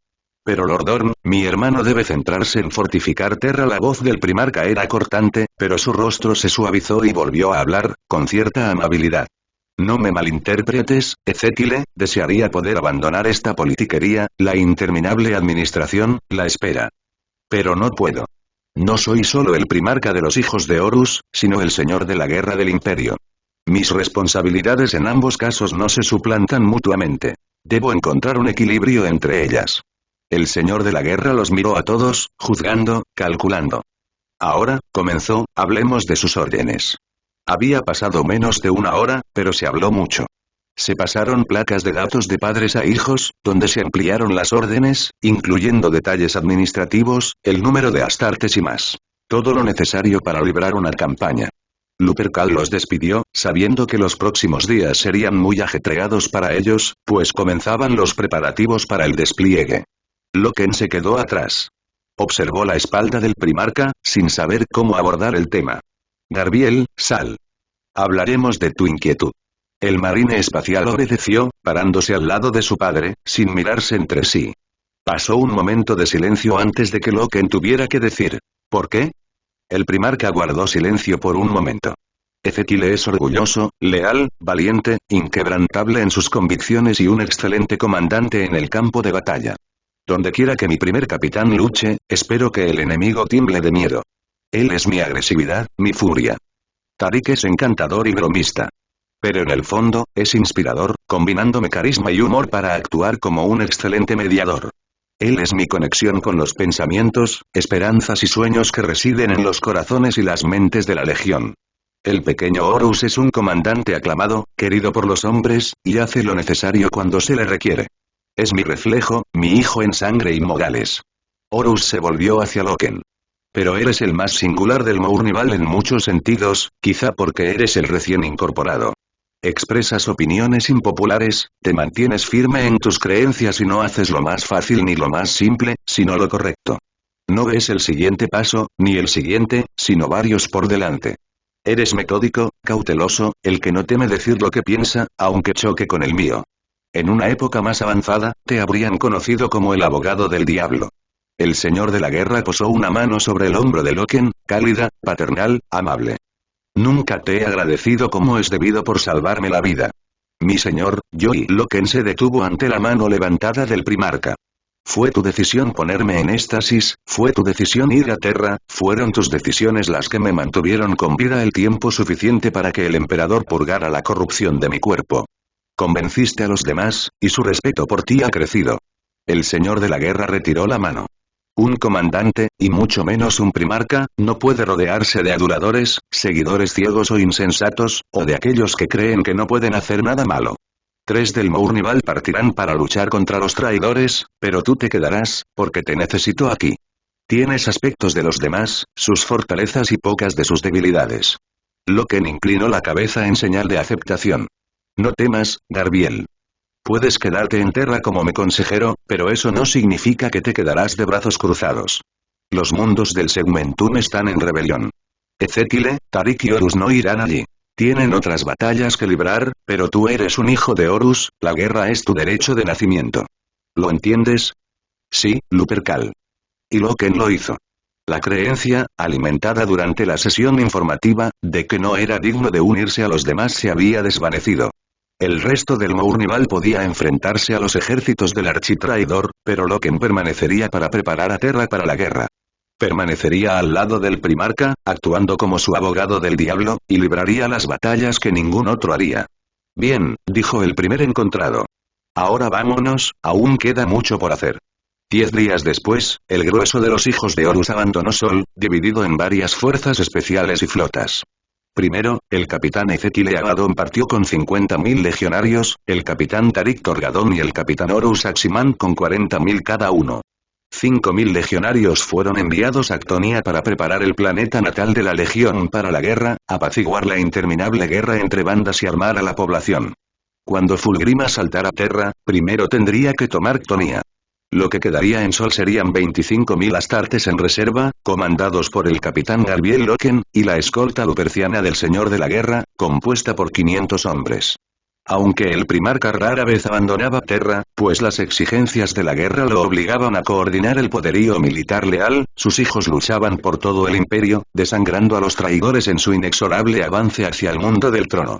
Pero Lord Orm, mi hermano debe centrarse en fortificar Terra». La voz del primarca era cortante, pero su rostro se suavizó y volvió a hablar, con cierta amabilidad. «No me malinterpretes, Ezequiel, desearía poder abandonar esta politiquería, la interminable administración, la espera. Pero no puedo. No soy solo el primarca de los hijos de Horus, sino el señor de la guerra del imperio. Mis responsabilidades en ambos casos no se suplantan mutuamente. Debo encontrar un equilibrio entre ellas». El señor de la guerra los miró a todos, juzgando, calculando. «Ahora», comenzó, «hablemos de sus órdenes». Había pasado menos de 1 hora, pero se habló mucho. Se pasaron placas de datos de padres a hijos, donde se ampliaron las órdenes, incluyendo detalles administrativos, el número de astartes y más. Todo lo necesario para librar una campaña. Lupercal los despidió, sabiendo que los próximos días serían muy ajetreados para ellos, pues comenzaban los preparativos para el despliegue. Loken se quedó atrás. Observó la espalda del primarca, sin saber cómo abordar el tema. «Garbiel, sal. Hablaremos de tu inquietud». El marine espacial obedeció, parándose al lado de su padre, sin mirarse entre sí. Pasó un momento de silencio antes de que Loken tuviera que decir. «¿Por qué?». El primarca guardó silencio por un momento. «Ezequiel es orgulloso, leal, valiente, inquebrantable en sus convicciones y un excelente comandante en el campo de batalla. Dondequiera que mi primer capitán luche, espero que el enemigo tiemble de miedo. Él es mi agresividad, mi furia. Tarik es encantador y bromista. Pero en el fondo, es inspirador, combinándome carisma y humor para actuar como un excelente mediador. Él es mi conexión con los pensamientos, esperanzas y sueños que residen en los corazones y las mentes de la Legión. El pequeño Horus es un comandante aclamado, querido por los hombres, y hace lo necesario cuando se le requiere. Es mi reflejo, mi hijo en sangre y modales». Horus se volvió hacia Loken. «Pero eres el más singular del Mournival en muchos sentidos, quizá porque eres el recién incorporado. Expresas opiniones impopulares, te mantienes firme en tus creencias y no haces lo más fácil ni lo más simple, sino lo correcto. No ves el siguiente paso, ni el siguiente, sino varios por delante. Eres metódico, cauteloso, el que no teme decir lo que piensa, aunque choque con el mío. En una época más avanzada, te habrían conocido como el abogado del diablo». El señor de la guerra posó una mano sobre el hombro de Loken, cálida, paternal, amable. «Nunca te he agradecido como es debido por salvarme la vida. Mi señor, yo». Y Loken se detuvo ante la mano levantada del primarca. «Fue tu decisión ponerme en éxtasis, fue tu decisión ir a Terra, fueron tus decisiones las que me mantuvieron con vida el tiempo suficiente para que el emperador purgara la corrupción de mi cuerpo. Convenciste a los demás, y su respeto por ti ha crecido». El señor de la guerra retiró la mano. Un comandante, y mucho menos un primarca, no puede rodearse de aduladores, seguidores ciegos o insensatos, o de aquellos que creen que no pueden hacer nada malo. 3 del Mournival partirán para luchar contra los traidores, pero tú te quedarás, porque te necesito aquí. Tienes aspectos de los demás, sus fortalezas y pocas de sus debilidades. Loken inclinó la cabeza en señal de aceptación. No temas, Garbiel. Puedes quedarte en Terra como mi consejero, pero eso no significa que te quedarás de brazos cruzados. Los mundos del Segmentún están en rebelión. Ezequiel, Tariq y Horus no irán allí. Tienen otras batallas que librar, pero tú eres un hijo de Horus, la guerra es tu derecho de nacimiento. ¿Lo entiendes? Sí, Lupercal. Y Loken lo hizo. La creencia, alimentada durante la sesión informativa, de que no era digno de unirse a los demás se había desvanecido. El resto del Mournival podía enfrentarse a los ejércitos del architraidor, pero Loken permanecería para preparar a Terra para la guerra. Permanecería al lado del primarca, actuando como su abogado del diablo, y libraría las batallas que ningún otro haría. Bien, dijo el primer encontrado. Ahora vámonos, aún queda mucho por hacer. 10 días después, el grueso de los hijos de Horus abandonó Sol, dividido en varias fuerzas especiales y flotas. Primero, el capitán Ezequiel Abaddon partió con 50.000 legionarios, el capitán Tariq Torgadón y el capitán Horus Aximan con 40.000 cada uno. 5.000 legionarios fueron enviados a Ctonia para preparar el planeta natal de la legión para la guerra, apaciguar la interminable guerra entre bandas y armar a la población. Cuando Fulgrima saltara a Terra, primero tendría que tomar Ctonia. Lo que quedaría en Sol serían 25.000 astartes en reserva, comandados por el capitán Garbiel Loken, y la escolta luperciana del Señor de la Guerra, compuesta por 500 hombres. Aunque el primarca rara vez abandonaba Terra, pues las exigencias de la guerra lo obligaban a coordinar el poderío militar leal, sus hijos luchaban por todo el imperio, desangrando a los traidores en su inexorable avance hacia el mundo del trono.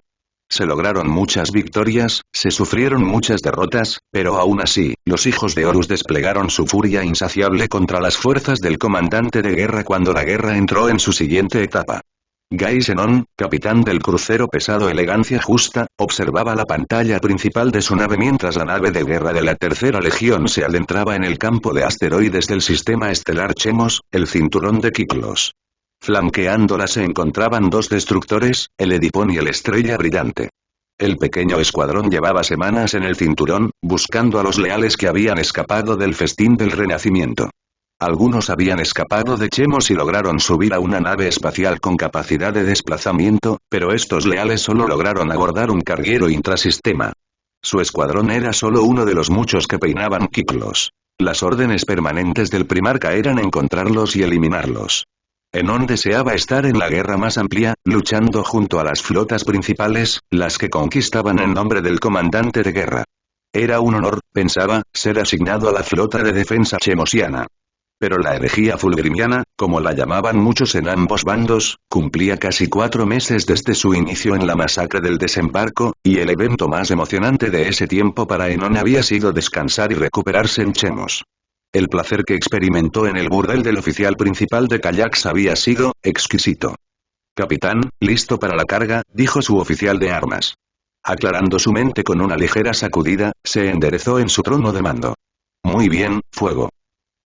Se lograron muchas victorias, se sufrieron muchas derrotas, pero aún así, los hijos de Horus desplegaron su furia insaciable contra las fuerzas del comandante de guerra cuando la guerra entró en su siguiente etapa. Gai Zenon, capitán del crucero pesado Elegancia Justa, observaba la pantalla principal de su nave mientras la nave de guerra de la Tercera Legión se adentraba en el campo de asteroides del sistema estelar Chemos, el cinturón de Kyklos. Flanqueándola se encontraban 2 destructores, el Edipón y el Estrella Brillante. El pequeño escuadrón llevaba semanas en el cinturón, buscando a los leales que habían escapado del festín del Renacimiento. Algunos habían escapado de Chemos y lograron subir a una nave espacial con capacidad de desplazamiento, pero estos leales solo lograron abordar un carguero intrasistema. Su escuadrón era solo uno de los muchos que peinaban Kyklos. Las órdenes permanentes del primarca eran encontrarlos y eliminarlos. Enon deseaba estar en la guerra más amplia, luchando junto a las flotas principales, las que conquistaban en nombre del comandante de guerra. Era un honor, pensaba, ser asignado a la flota de defensa chemosiana. Pero la herejía fulgrimiana, como la llamaban muchos en ambos bandos, cumplía casi 4 meses desde su inicio en la masacre del desembarco, y el evento más emocionante de ese tiempo para Enon había sido descansar y recuperarse en Chemos. El placer que experimentó en el burdel del oficial principal de kayaks había sido exquisito. «Capitán, listo para la carga», dijo su oficial de armas. Aclarando su mente con una ligera sacudida, se enderezó en su trono de mando. «Muy bien, fuego».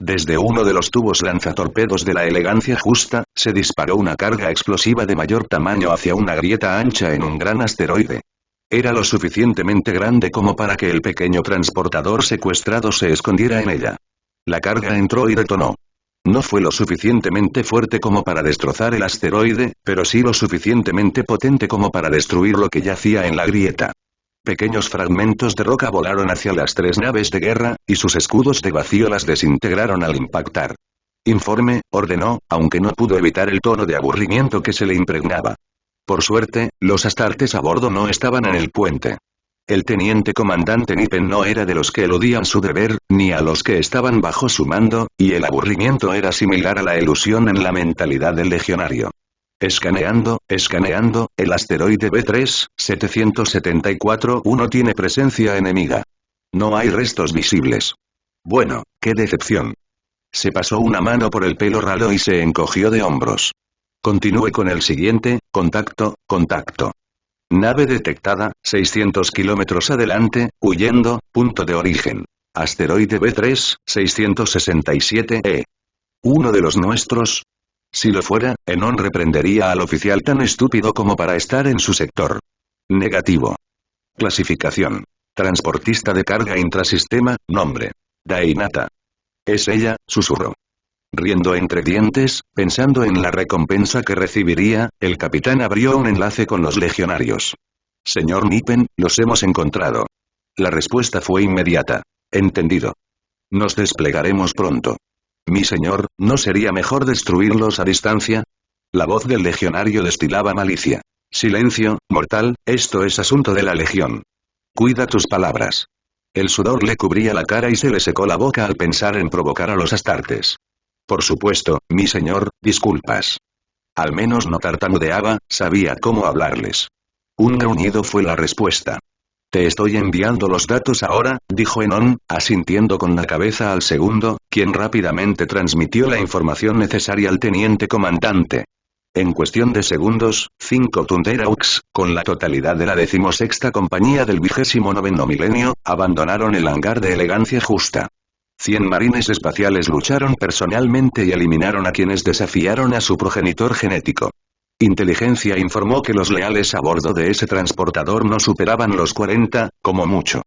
Desde uno de los tubos lanzatorpedos de la Elegancia Justa, se disparó una carga explosiva de mayor tamaño hacia una grieta ancha en un gran asteroide. Era lo suficientemente grande como para que el pequeño transportador secuestrado se escondiera en ella. La carga entró y detonó. No fue lo suficientemente fuerte como para destrozar el asteroide, pero sí lo suficientemente potente como para destruir lo que yacía en la grieta. Pequeños fragmentos de roca volaron hacia las 3 naves de guerra, y sus escudos de vacío las desintegraron al impactar. «Informe», ordenó, aunque no pudo evitar el tono de aburrimiento que se le impregnaba. Por suerte, los astartes a bordo no estaban en el puente. El teniente comandante Nipen no era de los que eludían su deber, ni a los que estaban bajo su mando, y el aburrimiento era similar a la elusión en la mentalidad del legionario. Escaneando, el asteroide B3, 774-1 tiene presencia enemiga. No hay restos visibles. Bueno, qué decepción. Se pasó una mano por el pelo ralo y se encogió de hombros. Continúe con el siguiente, contacto. Nave detectada, 600 kilómetros adelante, huyendo, punto de origen. Asteroide B3, 667-E. ¿Uno de los nuestros? Si lo fuera, Enon reprendería al oficial tan estúpido como para estar en su sector. Negativo. Clasificación. Transportista de carga intrasistema, nombre. Dainata. Es ella, susurró. Riendo entre dientes, pensando en la recompensa que recibiría, el capitán abrió un enlace con los legionarios. Señor Nippen, los hemos encontrado. La respuesta fue inmediata. Entendido. Nos desplegaremos pronto. Mi señor, ¿no sería mejor destruirlos a distancia? La voz del legionario destilaba malicia. Silencio, mortal, esto es asunto de la legión. Cuida tus palabras. El sudor le cubría la cara y se le secó la boca al pensar en provocar a los astartes. Por supuesto, mi señor, disculpas. Al menos no tartamudeaba, sabía cómo hablarles. Un gruñido fue la respuesta. Te estoy enviando los datos ahora, dijo Enon, asintiendo con la cabeza al segundo, quien rápidamente transmitió la información necesaria al teniente comandante. En cuestión de segundos, 5 Thunderhawks, con la totalidad de la 16ª compañía del 29º milenio, abandonaron el hangar de elegancia justa. 100 marines espaciales lucharon personalmente y eliminaron a quienes desafiaron a su progenitor genético. Inteligencia informó que los leales a bordo de ese transportador no superaban los 40, como mucho.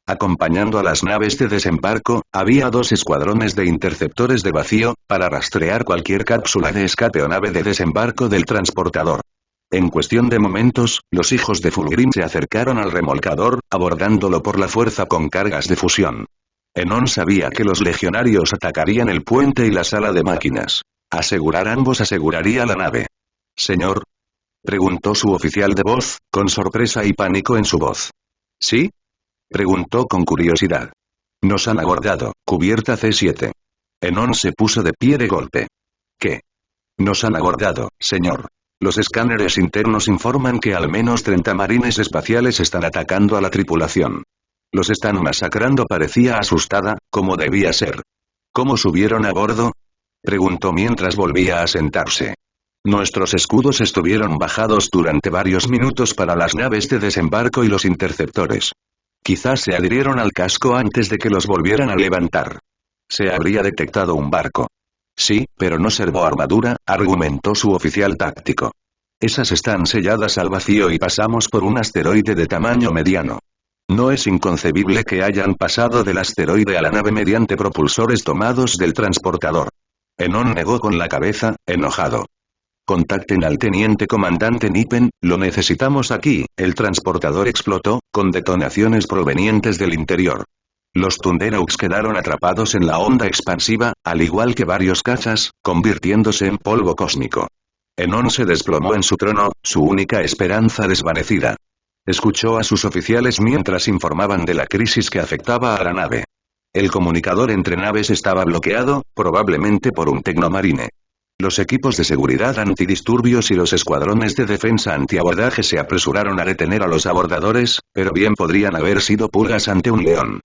Acompañando a las naves de desembarco, había 2 escuadrones de interceptores de vacío, para rastrear cualquier cápsula de escape o nave de desembarco del transportador. En cuestión de momentos, los hijos de Fulgrim se acercaron al remolcador, abordándolo por la fuerza con cargas de fusión. Enon sabía que los legionarios atacarían el puente y la sala de máquinas. Asegurar ambos aseguraría la nave. «Señor», preguntó su oficial de voz, con sorpresa y pánico en su voz. «¿Sí?», preguntó con curiosidad. «Nos han abordado, cubierta C7». Enon se puso de pie de golpe. «¿Qué?». «Nos han abordado, señor. Los escáneres internos informan que al menos 30 marines espaciales están atacando a la tripulación. Los están masacrando», parecía asustada, como debía ser. «¿Cómo subieron a bordo?», preguntó mientras volvía a sentarse. «Nuestros escudos estuvieron bajados durante varios minutos para las naves de desembarco y los interceptores. Quizás se adhirieron al casco antes de que los volvieran a levantar. Se habría detectado un barco». «Sí, pero no servó armadura», argumentó su oficial táctico. «Esas están selladas al vacío y pasamos por un asteroide de tamaño mediano. No es inconcebible que hayan pasado del asteroide a la nave mediante propulsores tomados del transportador». Enon negó con la cabeza, enojado. «Contacten al teniente comandante Nippen, lo necesitamos aquí». El transportador explotó, con detonaciones provenientes del interior. Los Thunderhawks quedaron atrapados en la onda expansiva, al igual que varios cazas, convirtiéndose en polvo cósmico. Enon se desplomó en su trono, su única esperanza desvanecida. Escuchó a sus oficiales mientras informaban de la crisis que afectaba a la nave. El comunicador entre naves estaba bloqueado, probablemente por un tecnomarine. Los equipos de seguridad antidisturbios y los escuadrones de defensa antiabordaje se apresuraron a detener a los abordadores, pero bien podrían haber sido pulgas ante un león.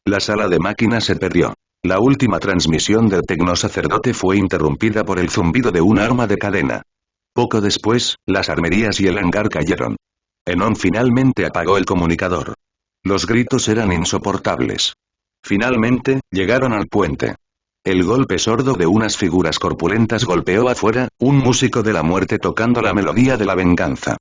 La sala de máquinas se perdió. La última transmisión del tecnosacerdote fue interrumpida por el zumbido de un arma de cadena. Poco después, las armerías y el hangar cayeron. Enon finalmente apagó el comunicador. Los gritos eran insoportables. Finalmente, llegaron al puente. El golpe sordo de unas figuras corpulentas golpeó afuera, un músico de la muerte tocando la melodía de la venganza.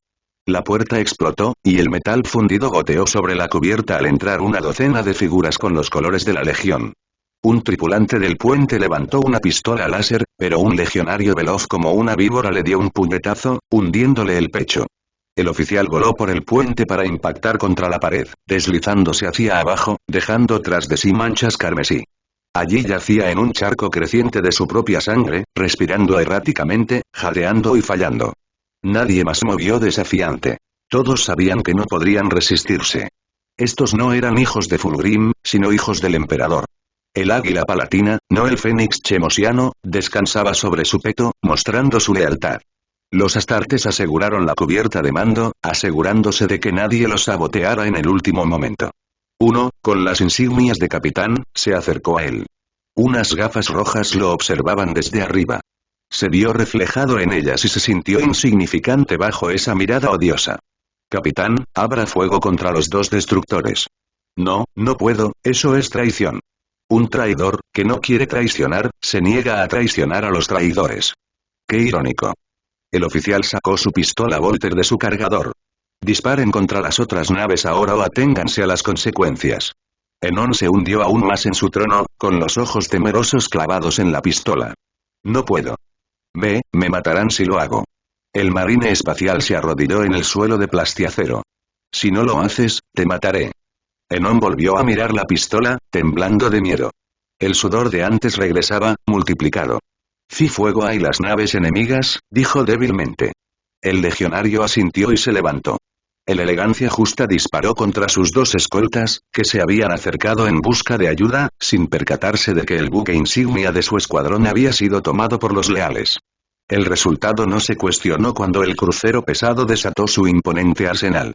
La puerta explotó, y el metal fundido goteó sobre la cubierta al entrar una docena de figuras con los colores de la legión. Un tripulante del puente levantó una pistola láser, pero un legionario veloz como una víbora le dio un puñetazo, hundiéndole el pecho. El oficial voló por el puente para impactar contra la pared, deslizándose hacia abajo, dejando tras de sí manchas carmesí. Allí yacía en un charco creciente de su propia sangre, respirando erráticamente, jadeando y fallando. Nadie más movió desafiante. Todos sabían que no podrían resistirse. Estos no eran hijos de Fulgrim, sino hijos del emperador. El águila palatina, no el fénix chemosiano, descansaba sobre su peto, mostrando su lealtad. Los astartes aseguraron la cubierta de mando, asegurándose de que nadie los saboteara en el último momento. Uno, con las insignias de capitán, se acercó a él. Unas gafas rojas lo observaban desde arriba. Se vio reflejado en ellas y se sintió insignificante bajo esa mirada odiosa. «Capitán, abra fuego contra los 2 destructores». «No, no puedo, eso es traición». Un traidor, que no quiere traicionar, se niega a traicionar a los traidores. «Qué irónico». El oficial sacó su pistola Volter de su cargador. Disparen contra las otras naves ahora o aténganse a las consecuencias. Enon se hundió aún más en su trono, con los ojos temerosos clavados en la pistola. No puedo. Me matarán si lo hago. El marine espacial se arrodilló en el suelo de plastiacero. Si no lo haces, te mataré. Enon volvió a mirar la pistola, temblando de miedo. El sudor de antes regresaba, multiplicado. «Fi fuego hay las naves enemigas», dijo débilmente. El legionario asintió y se levantó. El elegancia justa disparó contra sus dos escoltas, que se habían acercado en busca de ayuda, sin percatarse de que el buque insignia de su escuadrón había sido tomado por los leales. El resultado no se cuestionó cuando el crucero pesado desató su imponente arsenal.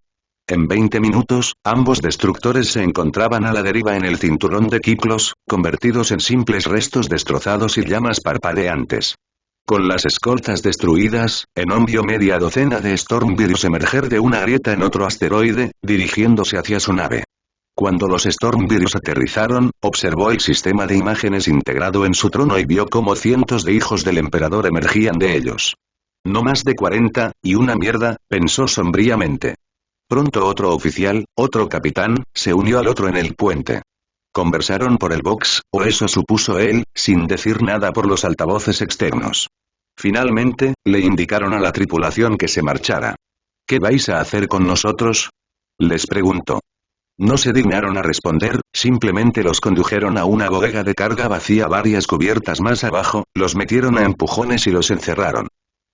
En 20 minutos, ambos destructores se encontraban a la deriva en el cinturón de Kiklos, convertidos en simples restos destrozados y llamas parpadeantes. Con las escoltas destruidas, Enon vio media docena de Stormbears emerger de una grieta en otro asteroide, dirigiéndose hacia su nave. Cuando los Stormbears aterrizaron, observó el sistema de imágenes integrado en su trono y vio cómo cientos de hijos del emperador emergían de ellos. No más de 40, y una mierda, pensó sombríamente. Pronto otro oficial, otro capitán, se unió al otro en el puente. Conversaron por el box, o eso supuso él, sin decir nada por los altavoces externos. Finalmente, le indicaron a la tripulación que se marchara. ¿Qué vais a hacer con nosotros?, les preguntó. No se dignaron a responder, simplemente los condujeron a una bodega de carga vacía varias cubiertas más abajo, los metieron a empujones y los encerraron.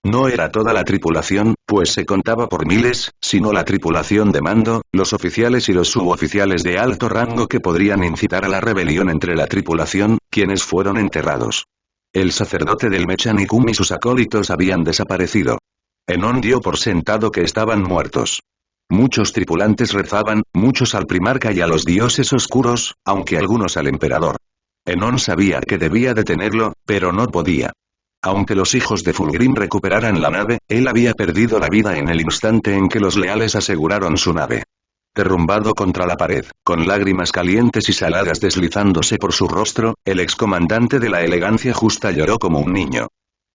No era toda la tripulación, pues se contaba por miles, sino la tripulación de mando, los oficiales y los suboficiales de alto rango que podrían incitar a la rebelión entre la tripulación, quienes fueron enterrados. El sacerdote del Mechanicum y sus acólitos habían desaparecido. Enon dio por sentado que estaban muertos. Muchos tripulantes rezaban, muchos al primarca y a los dioses oscuros, aunque algunos al emperador. Enon sabía que debía detenerlo, pero no podía. Aunque los hijos de Fulgrim recuperaran la nave, él había perdido la vida en el instante en que los leales aseguraron su nave. Derrumbado contra la pared, con lágrimas calientes y saladas deslizándose por su rostro, el excomandante de la elegancia justa lloró como un niño.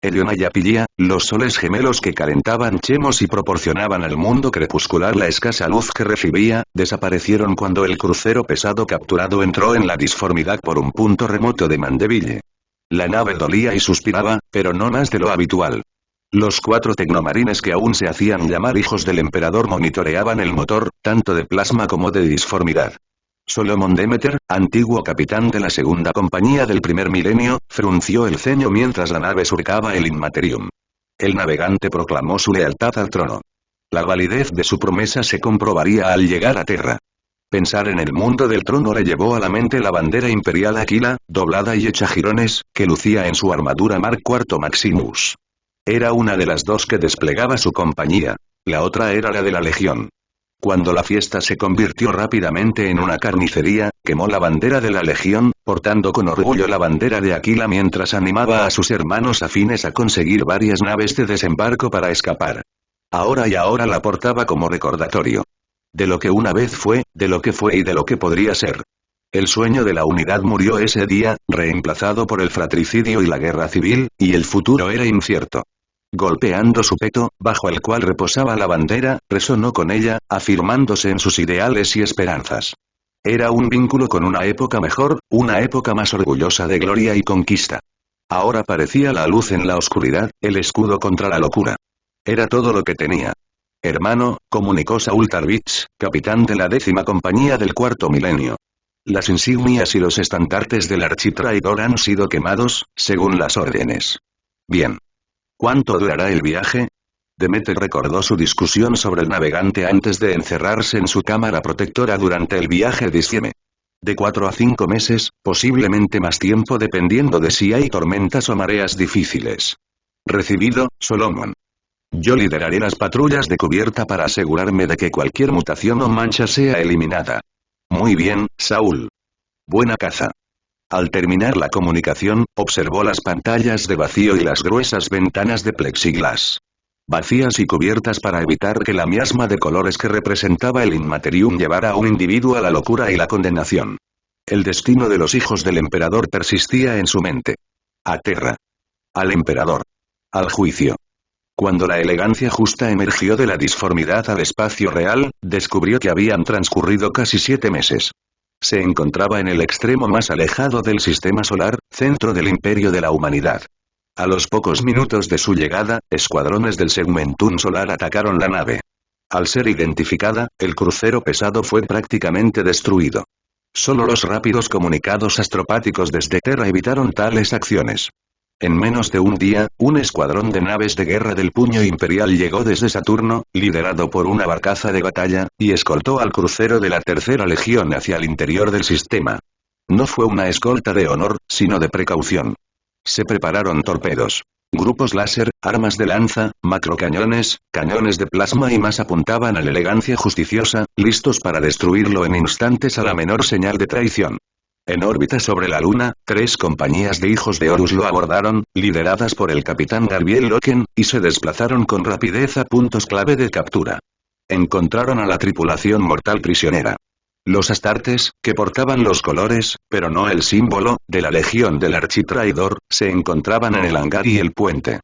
Eliona y Apilia, los soles gemelos que calentaban Chemos y proporcionaban al mundo crepuscular la escasa luz que recibía, desaparecieron cuando el crucero pesado capturado entró en la disformidad por un punto remoto de Mandeville. La nave dolía y suspiraba, pero no más de lo habitual. Los 4 tecnomarines que aún se hacían llamar hijos del emperador monitoreaban el motor, tanto de plasma como de disformidad. Solomon Demeter, antiguo capitán de la segunda compañía del primer milenio, frunció el ceño mientras la nave surcaba el Inmaterium. El navegante proclamó su lealtad al trono. La validez de su promesa se comprobaría al llegar a Terra. Pensar en el mundo del trono le llevó a la mente la bandera imperial Aquila, doblada y hecha jirones, que lucía en su armadura Mark IV Maximus. Era una de las dos que desplegaba su compañía. La otra era la de la Legión. Cuando la fiesta se convirtió rápidamente en una carnicería, quemó la bandera de la Legión, portando con orgullo la bandera de Aquila mientras animaba a sus hermanos afines a conseguir varias naves de desembarco para escapar. Ahora la portaba como recordatorio. De lo que una vez fue, de lo que fue y de lo que podría ser. El sueño de la unidad murió ese día, reemplazado por el fratricidio y la guerra civil, y el futuro era incierto. Golpeando su peto, bajo el cual reposaba la bandera, resonó con ella, afirmándose en sus ideales y esperanzas. Era un vínculo con una época mejor, una época más orgullosa de gloria y conquista. Ahora parecía la luz en la oscuridad, el escudo contra la locura. Era todo lo que tenía. Hermano, comunicó Saul Tarvitz, capitán de la 10ª compañía del cuarto milenio. Las insignias y los estandartes del architraidor han sido quemados, según las órdenes. Bien. ¿Cuánto durará el viaje? Demeter recordó su discusión sobre el navegante antes de encerrarse en su cámara protectora durante el viaje de Sieme. De 4 a 5 meses, posiblemente más tiempo dependiendo de si hay tormentas o mareas difíciles. Recibido, Solomon. Yo lideraré las patrullas de cubierta para asegurarme de que cualquier mutación o mancha sea eliminada. Muy bien, Saúl. Buena caza. Al terminar la comunicación, observó las pantallas de vacío y las gruesas ventanas de plexiglas. Vacías y cubiertas para evitar que la miasma de colores que representaba el Inmaterium llevara a un individuo a la locura y la condenación. El destino de los hijos del emperador persistía en su mente. A Terra. Al emperador. Al juicio. Cuando la elegancia justa emergió de la disformidad al espacio real, descubrió que habían transcurrido casi 7 meses. Se encontraba en el extremo más alejado del sistema solar, centro del imperio de la humanidad. A los pocos minutos de su llegada, escuadrones del Segmentum Solar atacaron la nave. Al ser identificada, el crucero pesado fue prácticamente destruido. Solo los rápidos comunicados astropáticos desde Terra evitaron tales acciones. En menos de un día, un escuadrón de naves de guerra del Puño Imperial llegó desde Saturno, liderado por una barcaza de batalla, y escoltó al crucero de la Tercera Legión hacia el interior del sistema. No fue una escolta de honor, sino de precaución. Se prepararon torpedos. Grupos láser, armas de lanza, macrocañones, cañones de plasma y más apuntaban a la elegancia justiciosa, listos para destruirlo en instantes a la menor señal de traición. En órbita sobre la Luna, 3 compañías de hijos de Horus lo abordaron, lideradas por el capitán Garbiel Loken, y se desplazaron con rapidez a puntos clave de captura. Encontraron a la tripulación mortal prisionera. Los Astartes, que portaban los colores, pero no el símbolo, de la legión del architraidor, se encontraban en el hangar y el puente.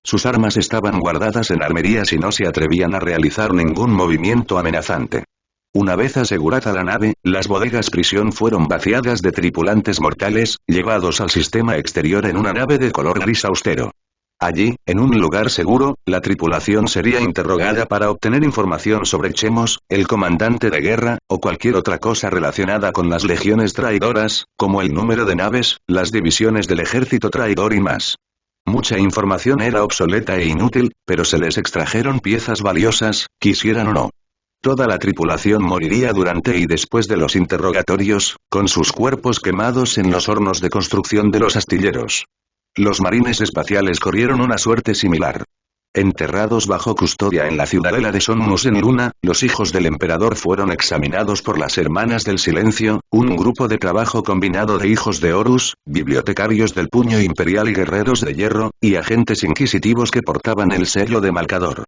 Sus armas estaban guardadas en armerías y no se atrevían a realizar ningún movimiento amenazante. Una vez asegurada la nave, las bodegas prisión fueron vaciadas de tripulantes mortales, llevados al sistema exterior en una nave de color gris austero. Allí, en un lugar seguro, la tripulación sería interrogada para obtener información sobre Chemos, el comandante de guerra, o cualquier otra cosa relacionada con las legiones traidoras, como el número de naves, las divisiones del ejército traidor y más. Mucha información era obsoleta e inútil, pero se les extrajeron piezas valiosas, quisieran o no. Toda la tripulación moriría durante y después de los interrogatorios, con sus cuerpos quemados en los hornos de construcción de los astilleros. Los marines espaciales corrieron una suerte similar. Enterrados bajo custodia en la ciudadela de Somnus en Luna, los hijos del emperador fueron examinados por las Hermanas del Silencio, un grupo de trabajo combinado de hijos de Horus, bibliotecarios del Puño Imperial y guerreros de hierro, y agentes inquisitivos que portaban el sello de Malcador.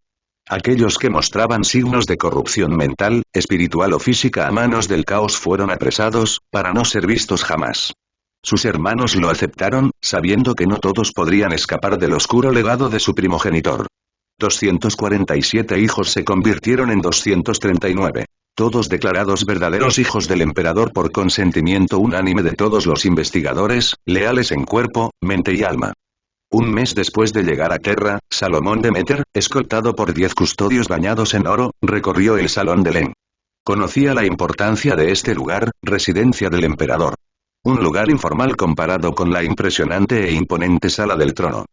Aquellos que mostraban signos de corrupción mental, espiritual o física a manos del caos fueron apresados, para no ser vistos jamás. Sus hermanos lo aceptaron, sabiendo que no todos podrían escapar del oscuro legado de su primogenitor. 247 hijos se convirtieron en 239. Todos declarados verdaderos hijos del emperador por consentimiento unánime de todos los investigadores, leales en cuerpo, mente y alma. Un mes después de llegar a Terra, Salomón Demeter, escoltado por 10 custodios bañados en oro, recorrió el Salón de Len. Conocía la importancia de este lugar, residencia del emperador. Un lugar informal comparado con la impresionante e imponente sala del trono.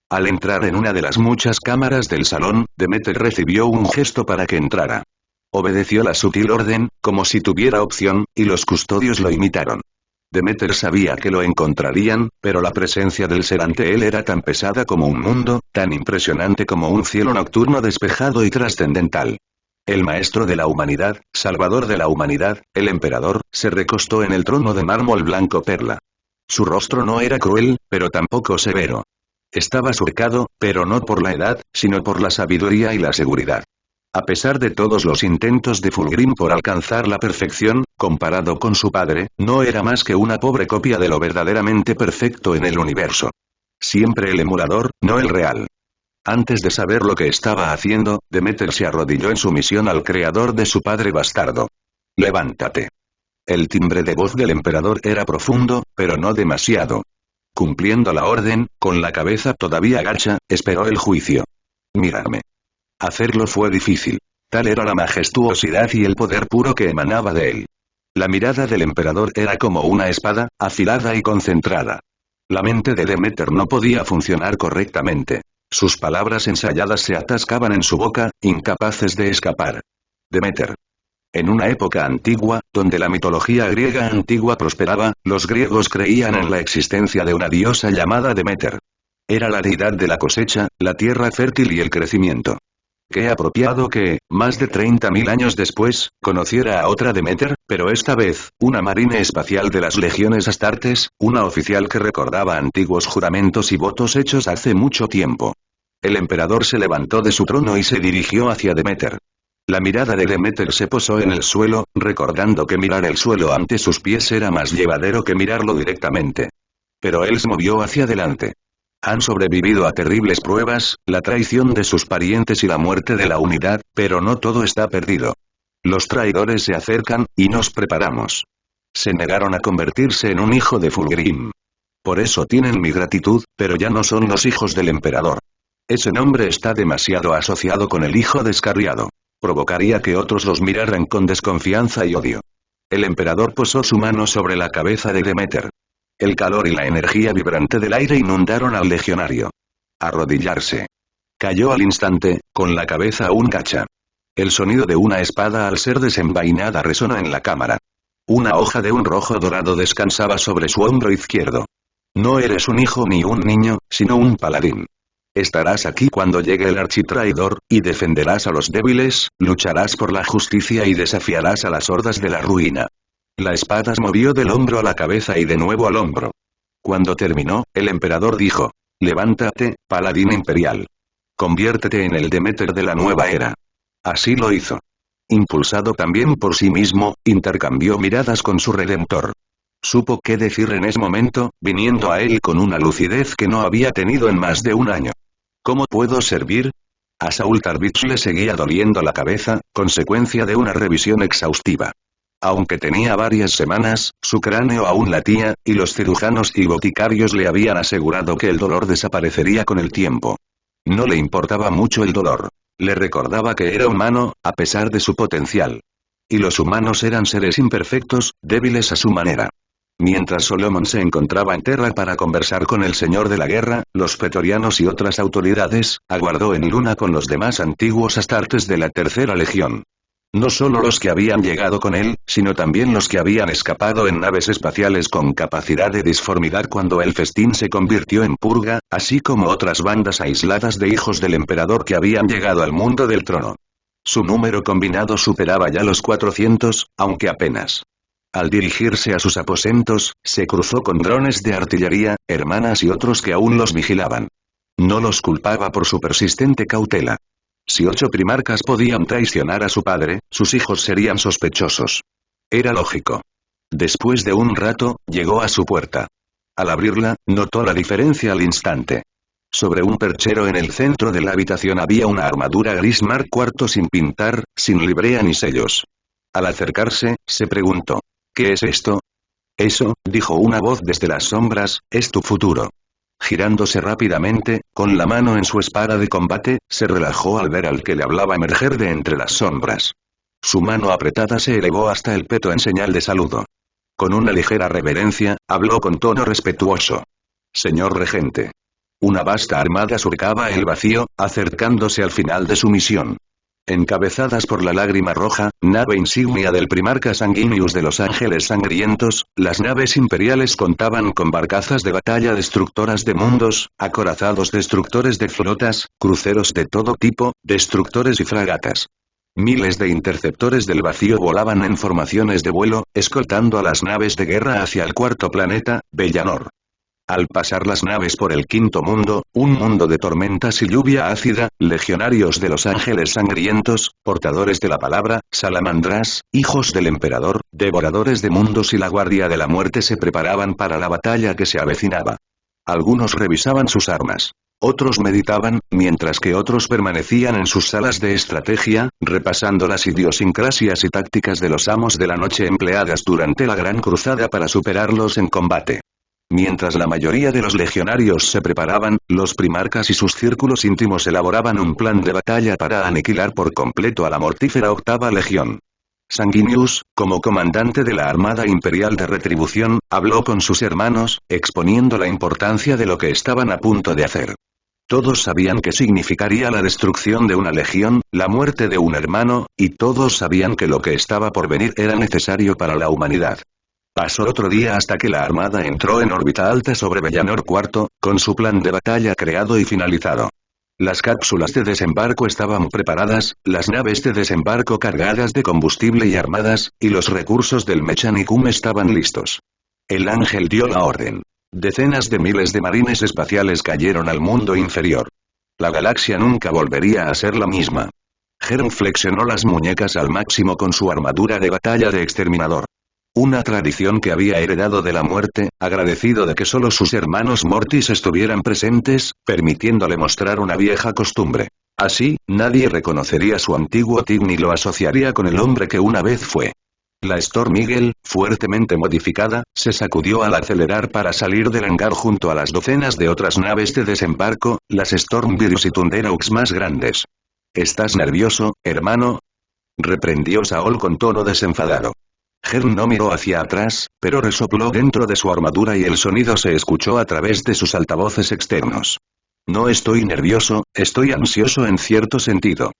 Al entrar en una de las muchas cámaras del salón, Demeter recibió un gesto para que entrara. Obedeció la sutil orden, como si tuviera opción, y los custodios lo imitaron. Demeter sabía que lo encontrarían, pero la presencia del ser ante él era tan pesada como un mundo, tan impresionante como un cielo nocturno despejado y trascendental. El maestro de la humanidad, salvador de la humanidad, el emperador, se recostó en el trono de mármol blanco perla. Su rostro no era cruel, pero tampoco severo. Estaba surcado, pero no por la edad, sino por la sabiduría y la seguridad. A pesar de todos los intentos de Fulgrim por alcanzar la perfección, comparado con su padre, no era más que una pobre copia de lo verdaderamente perfecto en el universo. Siempre el emulador, no el real. Antes de saber lo que estaba haciendo, Demeter se arrodilló en sumisión al creador de su padre bastardo. «Levántate». El timbre de voz del emperador era profundo, pero no demasiado. Cumpliendo la orden, con la cabeza todavía gacha, esperó el juicio. «Mírame». Hacerlo fue difícil. Tal era la majestuosidad y el poder puro que emanaba de él. La mirada del emperador era como una espada, afilada y concentrada. La mente de Demeter no podía funcionar correctamente. Sus palabras ensayadas se atascaban en su boca, incapaces de escapar. Demeter. En una época antigua, donde la mitología griega antigua prosperaba, los griegos creían en la existencia de una diosa llamada Demeter. Era la deidad de la cosecha, la tierra fértil y el crecimiento. Qué apropiado que, más de 30.000 años después, conociera a otra Demeter, pero esta vez, una marine espacial de las legiones Astartes, una oficial que recordaba antiguos juramentos y votos hechos hace mucho tiempo. El emperador se levantó de su trono y se dirigió hacia Demeter. La mirada de Demeter se posó en el suelo, recordando que mirar el suelo ante sus pies era más llevadero que mirarlo directamente. Pero él se movió hacia adelante. Han sobrevivido a terribles pruebas, la traición de sus parientes y la muerte de la unidad, pero no todo está perdido. Los traidores se acercan, y nos preparamos. Se negaron a convertirse en un hijo de Fulgrim. Por eso tienen mi gratitud, pero ya no son los hijos del emperador. Ese nombre está demasiado asociado con el hijo descarriado. Provocaría que otros los miraran con desconfianza y odio. El emperador posó su mano sobre la cabeza de Demeter. El calor y la energía vibrante del aire inundaron al legionario. Arrodillarse. Cayó al instante, con la cabeza aún gacha. El sonido de una espada al ser desenvainada resonó en la cámara. Una hoja de un rojo dorado descansaba sobre su hombro izquierdo. No eres un hijo ni un niño, sino un paladín. Estarás aquí cuando llegue el architraidor, y defenderás a los débiles, lucharás por la justicia y desafiarás a las hordas de la ruina. La espada movió del hombro a la cabeza y de nuevo al hombro. Cuando terminó, el emperador dijo: levántate, paladín imperial. Conviértete en el Demeter de la nueva era. Así lo hizo. Impulsado también por sí mismo, intercambió miradas con su redentor. Supo qué decir en ese momento, viniendo a él con una lucidez que no había tenido en más de un año. ¿Cómo puedo servir? A Saul Tarvich le seguía doliendo la cabeza, consecuencia de una revisión exhaustiva. Aunque tenía varias semanas, su cráneo aún latía, y los cirujanos y boticarios le habían asegurado que el dolor desaparecería con el tiempo. No le importaba mucho el dolor. Le recordaba que era humano, a pesar de su potencial. Y los humanos eran seres imperfectos, débiles a su manera. Mientras Solomon se encontraba en Terra para conversar con el señor de la guerra, los pretorianos y otras autoridades, aguardó en Luna con los demás antiguos astartes de la Tercera Legión. No solo los que habían llegado con él, sino también los que habían escapado en naves espaciales con capacidad de disformidad cuando el festín se convirtió en purga, así como otras bandas aisladas de hijos del emperador que habían llegado al mundo del trono. Su número combinado superaba ya los 400, aunque apenas. Al dirigirse a sus aposentos, se cruzó con drones de artillería, hermanas y otros que aún los vigilaban. No los culpaba por su persistente cautela. Si 8 primarcas podían traicionar a su padre, sus hijos serían sospechosos. Era lógico. Después de un rato, llegó a su puerta. Al abrirla, notó la diferencia al instante. Sobre un perchero en el centro de la habitación había una armadura gris Mark IV sin pintar, sin librea ni sellos. Al acercarse, se preguntó: ¿qué es esto? Eso, dijo una voz desde las sombras, es tu futuro. Girándose rápidamente, con la mano en su espada de combate, se relajó al ver al que le hablaba emerger de entre las sombras. Su mano apretada se elevó hasta el peto en señal de saludo. Con una ligera reverencia, habló con tono respetuoso. Señor regente. Una vasta armada surcaba el vacío, acercándose al final de su misión. Encabezadas por la Lágrima Roja, nave insignia del primarca Sanguinius de los Ángeles Sangrientos, las naves imperiales contaban con barcazas de batalla destructoras de mundos, acorazados destructores de flotas, cruceros de todo tipo, destructores y fragatas. Miles de interceptores del vacío volaban en formaciones de vuelo, escoltando a las naves de guerra hacia el cuarto planeta, Bellanor. Al pasar las naves por el quinto mundo, un mundo de tormentas y lluvia ácida, legionarios de los ángeles sangrientos, portadores de la palabra, salamandras, hijos del emperador, devoradores de mundos y la guardia de la muerte se preparaban para la batalla que se avecinaba. Algunos revisaban sus armas. Otros meditaban, mientras que otros permanecían en sus salas de estrategia, repasando las idiosincrasias y tácticas de los amos de la noche empleadas durante la Gran Cruzada para superarlos en combate. Mientras la mayoría de los legionarios se preparaban, los primarcas y sus círculos íntimos elaboraban un plan de batalla para aniquilar por completo a la mortífera Octava Legión. Sanguinius, como comandante de la Armada Imperial de Retribución, habló con sus hermanos, exponiendo la importancia de lo que estaban a punto de hacer. Todos sabían que significaría la destrucción de una legión, la muerte de un hermano, y todos sabían que lo que estaba por venir era necesario para la humanidad. Pasó otro día hasta que la armada entró en órbita alta sobre Bellanor IV, con su plan de batalla creado y finalizado. Las cápsulas de desembarco estaban preparadas, las naves de desembarco cargadas de combustible y armadas, y los recursos del Mechanicum estaban listos. El ángel dio la orden. Decenas de miles de marines espaciales cayeron al mundo inferior. La galaxia nunca volvería a ser la misma. Herm flexionó las muñecas al máximo con su armadura de batalla de exterminador. Una tradición que había heredado de la muerte, agradecido de que solo sus hermanos Mortis estuvieran presentes, permitiéndole mostrar una vieja costumbre. Así, nadie reconocería su antiguo tig ni lo asociaría con el hombre que una vez fue. La Storm Eagle, fuertemente modificada, se sacudió al acelerar para salir del hangar junto a las docenas de otras naves de desembarco, las Stormvirus y Thunderhawks más grandes. ¿Estás nervioso, hermano? Reprendió Saul con tono desenfadado. Hearn no miró hacia atrás, pero resopló dentro de su armadura y el sonido se escuchó a través de sus altavoces externos. No estoy nervioso, estoy ansioso en cierto sentido.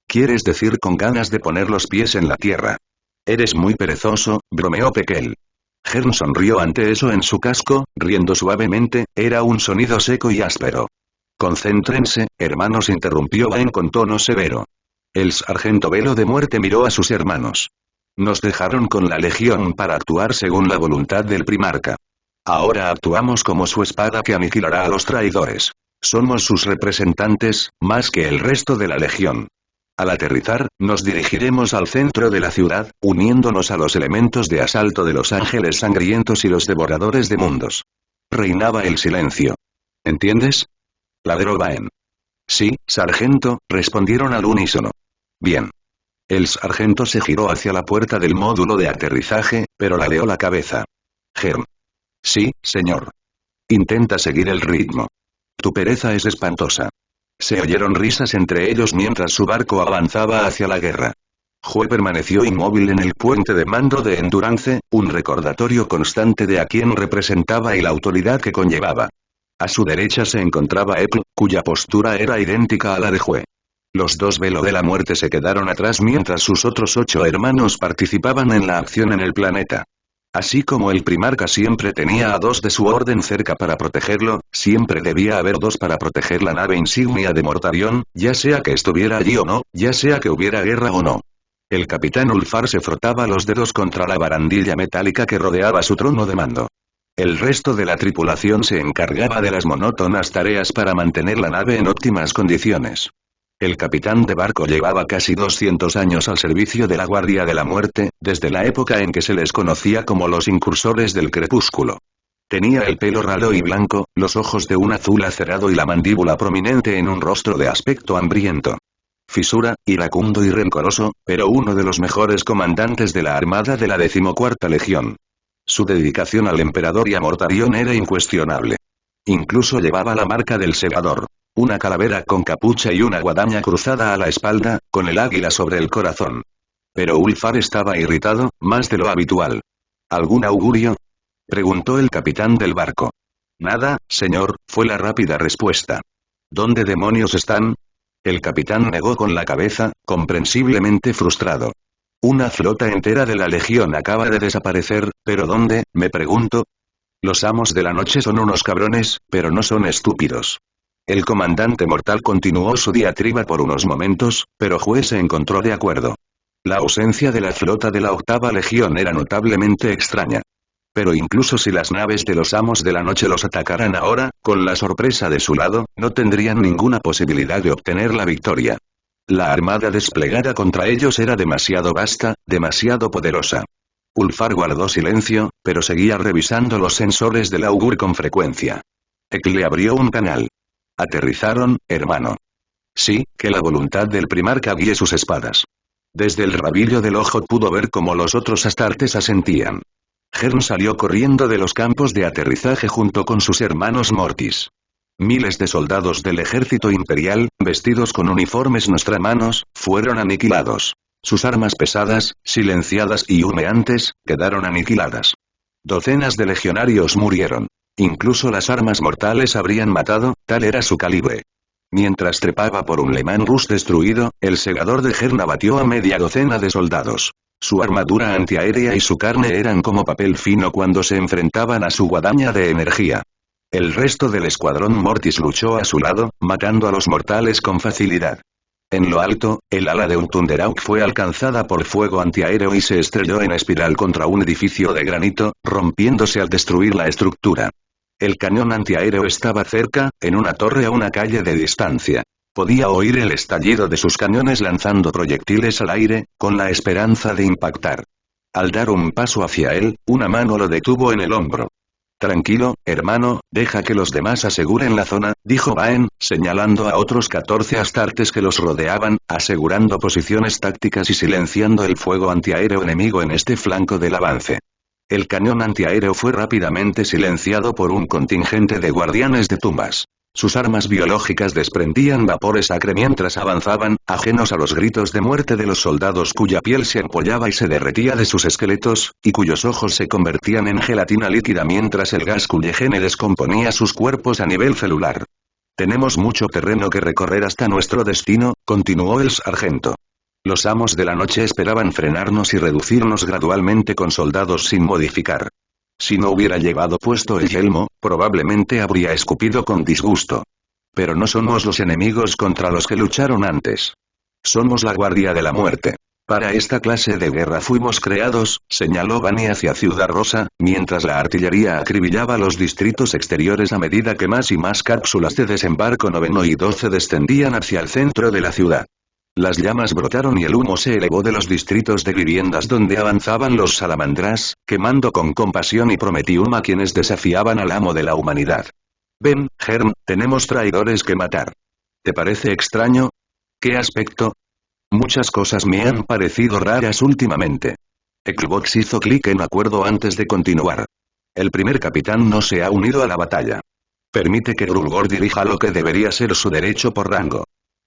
¿Quieres decir con ganas de poner los pies en la tierra? Eres muy perezoso, bromeó Pekel. Hearn sonrió ante eso en su casco, riendo suavemente, era un sonido seco y áspero. Concéntrense, hermanos, interrumpió Vane con tono severo. El sargento Velo de Muerte miró a sus hermanos. Nos dejaron con la Legión para actuar según la voluntad del primarca. Ahora actuamos como su espada que aniquilará a los traidores. Somos sus representantes, más que el resto de la Legión. Al aterrizar, nos dirigiremos al centro de la ciudad, uniéndonos a los elementos de asalto de los ángeles sangrientos y los devoradores de mundos. Reinaba el silencio. ¿Entiendes? Ladró Vane. Sí, sargento, respondieron al unísono. Bien. El sargento se giró hacia la puerta del módulo de aterrizaje, pero ladeó la cabeza. Hearn. Sí, señor. Intenta seguir el ritmo. Tu pereza es espantosa. Se oyeron risas entre ellos mientras su barco avanzaba hacia la guerra. Joe permaneció inmóvil en el puente de mando de Endurance, un recordatorio constante de a quién representaba y la autoridad que conllevaba. A su derecha se encontraba Ekl, cuya postura era idéntica a la de Joe. Los dos Velo de la Muerte se quedaron atrás mientras sus otros 8 hermanos participaban en la acción en el planeta. Así como el primarca siempre tenía a 2 de su orden cerca para protegerlo, siempre debía haber 2 para proteger la nave insignia de Mortarion, ya sea que estuviera allí o no, ya sea que hubiera guerra o no. El capitán Ulfar se frotaba los dedos contra la barandilla metálica que rodeaba su trono de mando. El resto de la tripulación se encargaba de las monótonas tareas para mantener la nave en óptimas condiciones. El capitán de barco llevaba casi 200 años al servicio de la Guardia de la Muerte, desde la época en que se les conocía como los incursores del crepúsculo. Tenía el pelo ralo y blanco, los ojos de un azul acerado y la mandíbula prominente en un rostro de aspecto hambriento. Fisura, iracundo y rencoroso, pero uno de los mejores comandantes de la armada de la 14ª Legión. Su dedicación al emperador y a Mortarion era incuestionable. Incluso llevaba la marca del segador. Una calavera con capucha y una guadaña cruzada a la espalda, con el águila sobre el corazón. Pero Ulfar estaba irritado, más de lo habitual. ¿Algún augurio? Preguntó el capitán del barco. Nada, señor, fue la rápida respuesta. ¿Dónde demonios están? El capitán negó con la cabeza, comprensiblemente frustrado. Una flota entera de la Legión acaba de desaparecer, ¿pero dónde, me pregunto? Los amos de la noche son unos cabrones, pero no son estúpidos. El comandante mortal continuó su diatriba por unos momentos, pero Joe se encontró de acuerdo. La ausencia de la flota de la 8ª Legión era notablemente extraña. Pero incluso si las naves de los amos de la noche los atacaran ahora, con la sorpresa de su lado, no tendrían ninguna posibilidad de obtener la victoria. La armada desplegada contra ellos era demasiado vasta, demasiado poderosa. Ulfar guardó silencio, pero seguía revisando los sensores del augur con frecuencia. Ekl le abrió un canal. Aterrizaron, hermano. Sí, que la voluntad del primarca guíe sus espadas. Desde el rabillo del ojo pudo ver cómo los otros astartes asentían. Hearn salió corriendo de los campos de aterrizaje junto con sus hermanos Mortis. Miles de soldados del ejército imperial, vestidos con uniformes nostramanos, fueron aniquilados. Sus armas pesadas, silenciadas y humeantes, quedaron aniquiladas. Docenas de legionarios murieron. Incluso las armas mortales habrían matado, tal era su calibre. Mientras trepaba por un Leman Russ destruido, el segador de Hearn abatió a media docena de soldados. Su armadura antiaérea y su carne eran como papel fino cuando se enfrentaban a su guadaña de energía. El resto del escuadrón Mortis luchó a su lado, matando a los mortales con facilidad. En lo alto, el ala de un Thunderhawk fue alcanzada por fuego antiaéreo y se estrelló en espiral contra un edificio de granito, rompiéndose al destruir la estructura. El cañón antiaéreo estaba cerca, en una torre a una calle de distancia. Podía oír el estallido de sus cañones lanzando proyectiles al aire, con la esperanza de impactar. Al dar un paso hacia él, una mano lo detuvo en el hombro. Tranquilo, hermano, deja que los demás aseguren la zona, dijo Baen, señalando a otros 14 astartes que los rodeaban, asegurando posiciones tácticas y silenciando el fuego antiaéreo enemigo en este flanco del avance. El cañón antiaéreo fue rápidamente silenciado por un contingente de guardianes de tumbas. Sus armas biológicas desprendían vapores acre mientras avanzaban, ajenos a los gritos de muerte de los soldados cuya piel se ampollaba y se derretía de sus esqueletos, y cuyos ojos se convertían en gelatina líquida mientras el gas Cullegene descomponía sus cuerpos a nivel celular. Tenemos mucho terreno que recorrer hasta nuestro destino, continuó el sargento. Los amos de la noche esperaban frenarnos y reducirnos gradualmente con soldados sin modificar. Si no hubiera llevado puesto el yelmo, probablemente habría escupido con disgusto. Pero no somos los enemigos contra los que lucharon antes. Somos la Guardia de la Muerte. Para esta clase de guerra fuimos creados, señaló Bani hacia Ciudad Rosa, mientras la artillería acribillaba los distritos exteriores a medida que más y más cápsulas de desembarco 9 y 12 descendían hacia el centro de la ciudad. Las llamas brotaron y el humo se elevó de los distritos de viviendas donde avanzaban los salamandras, quemando con compasión y prometium a quienes desafiaban al amo de la humanidad. Ven, Herm, tenemos traidores que matar. ¿Te parece extraño? ¿Qué aspecto? Muchas cosas me han parecido raras últimamente. Xbox hizo clic en acuerdo antes de continuar. El primer capitán no se ha unido a la batalla. Permite que Grulgor dirija lo que debería ser su derecho por rango.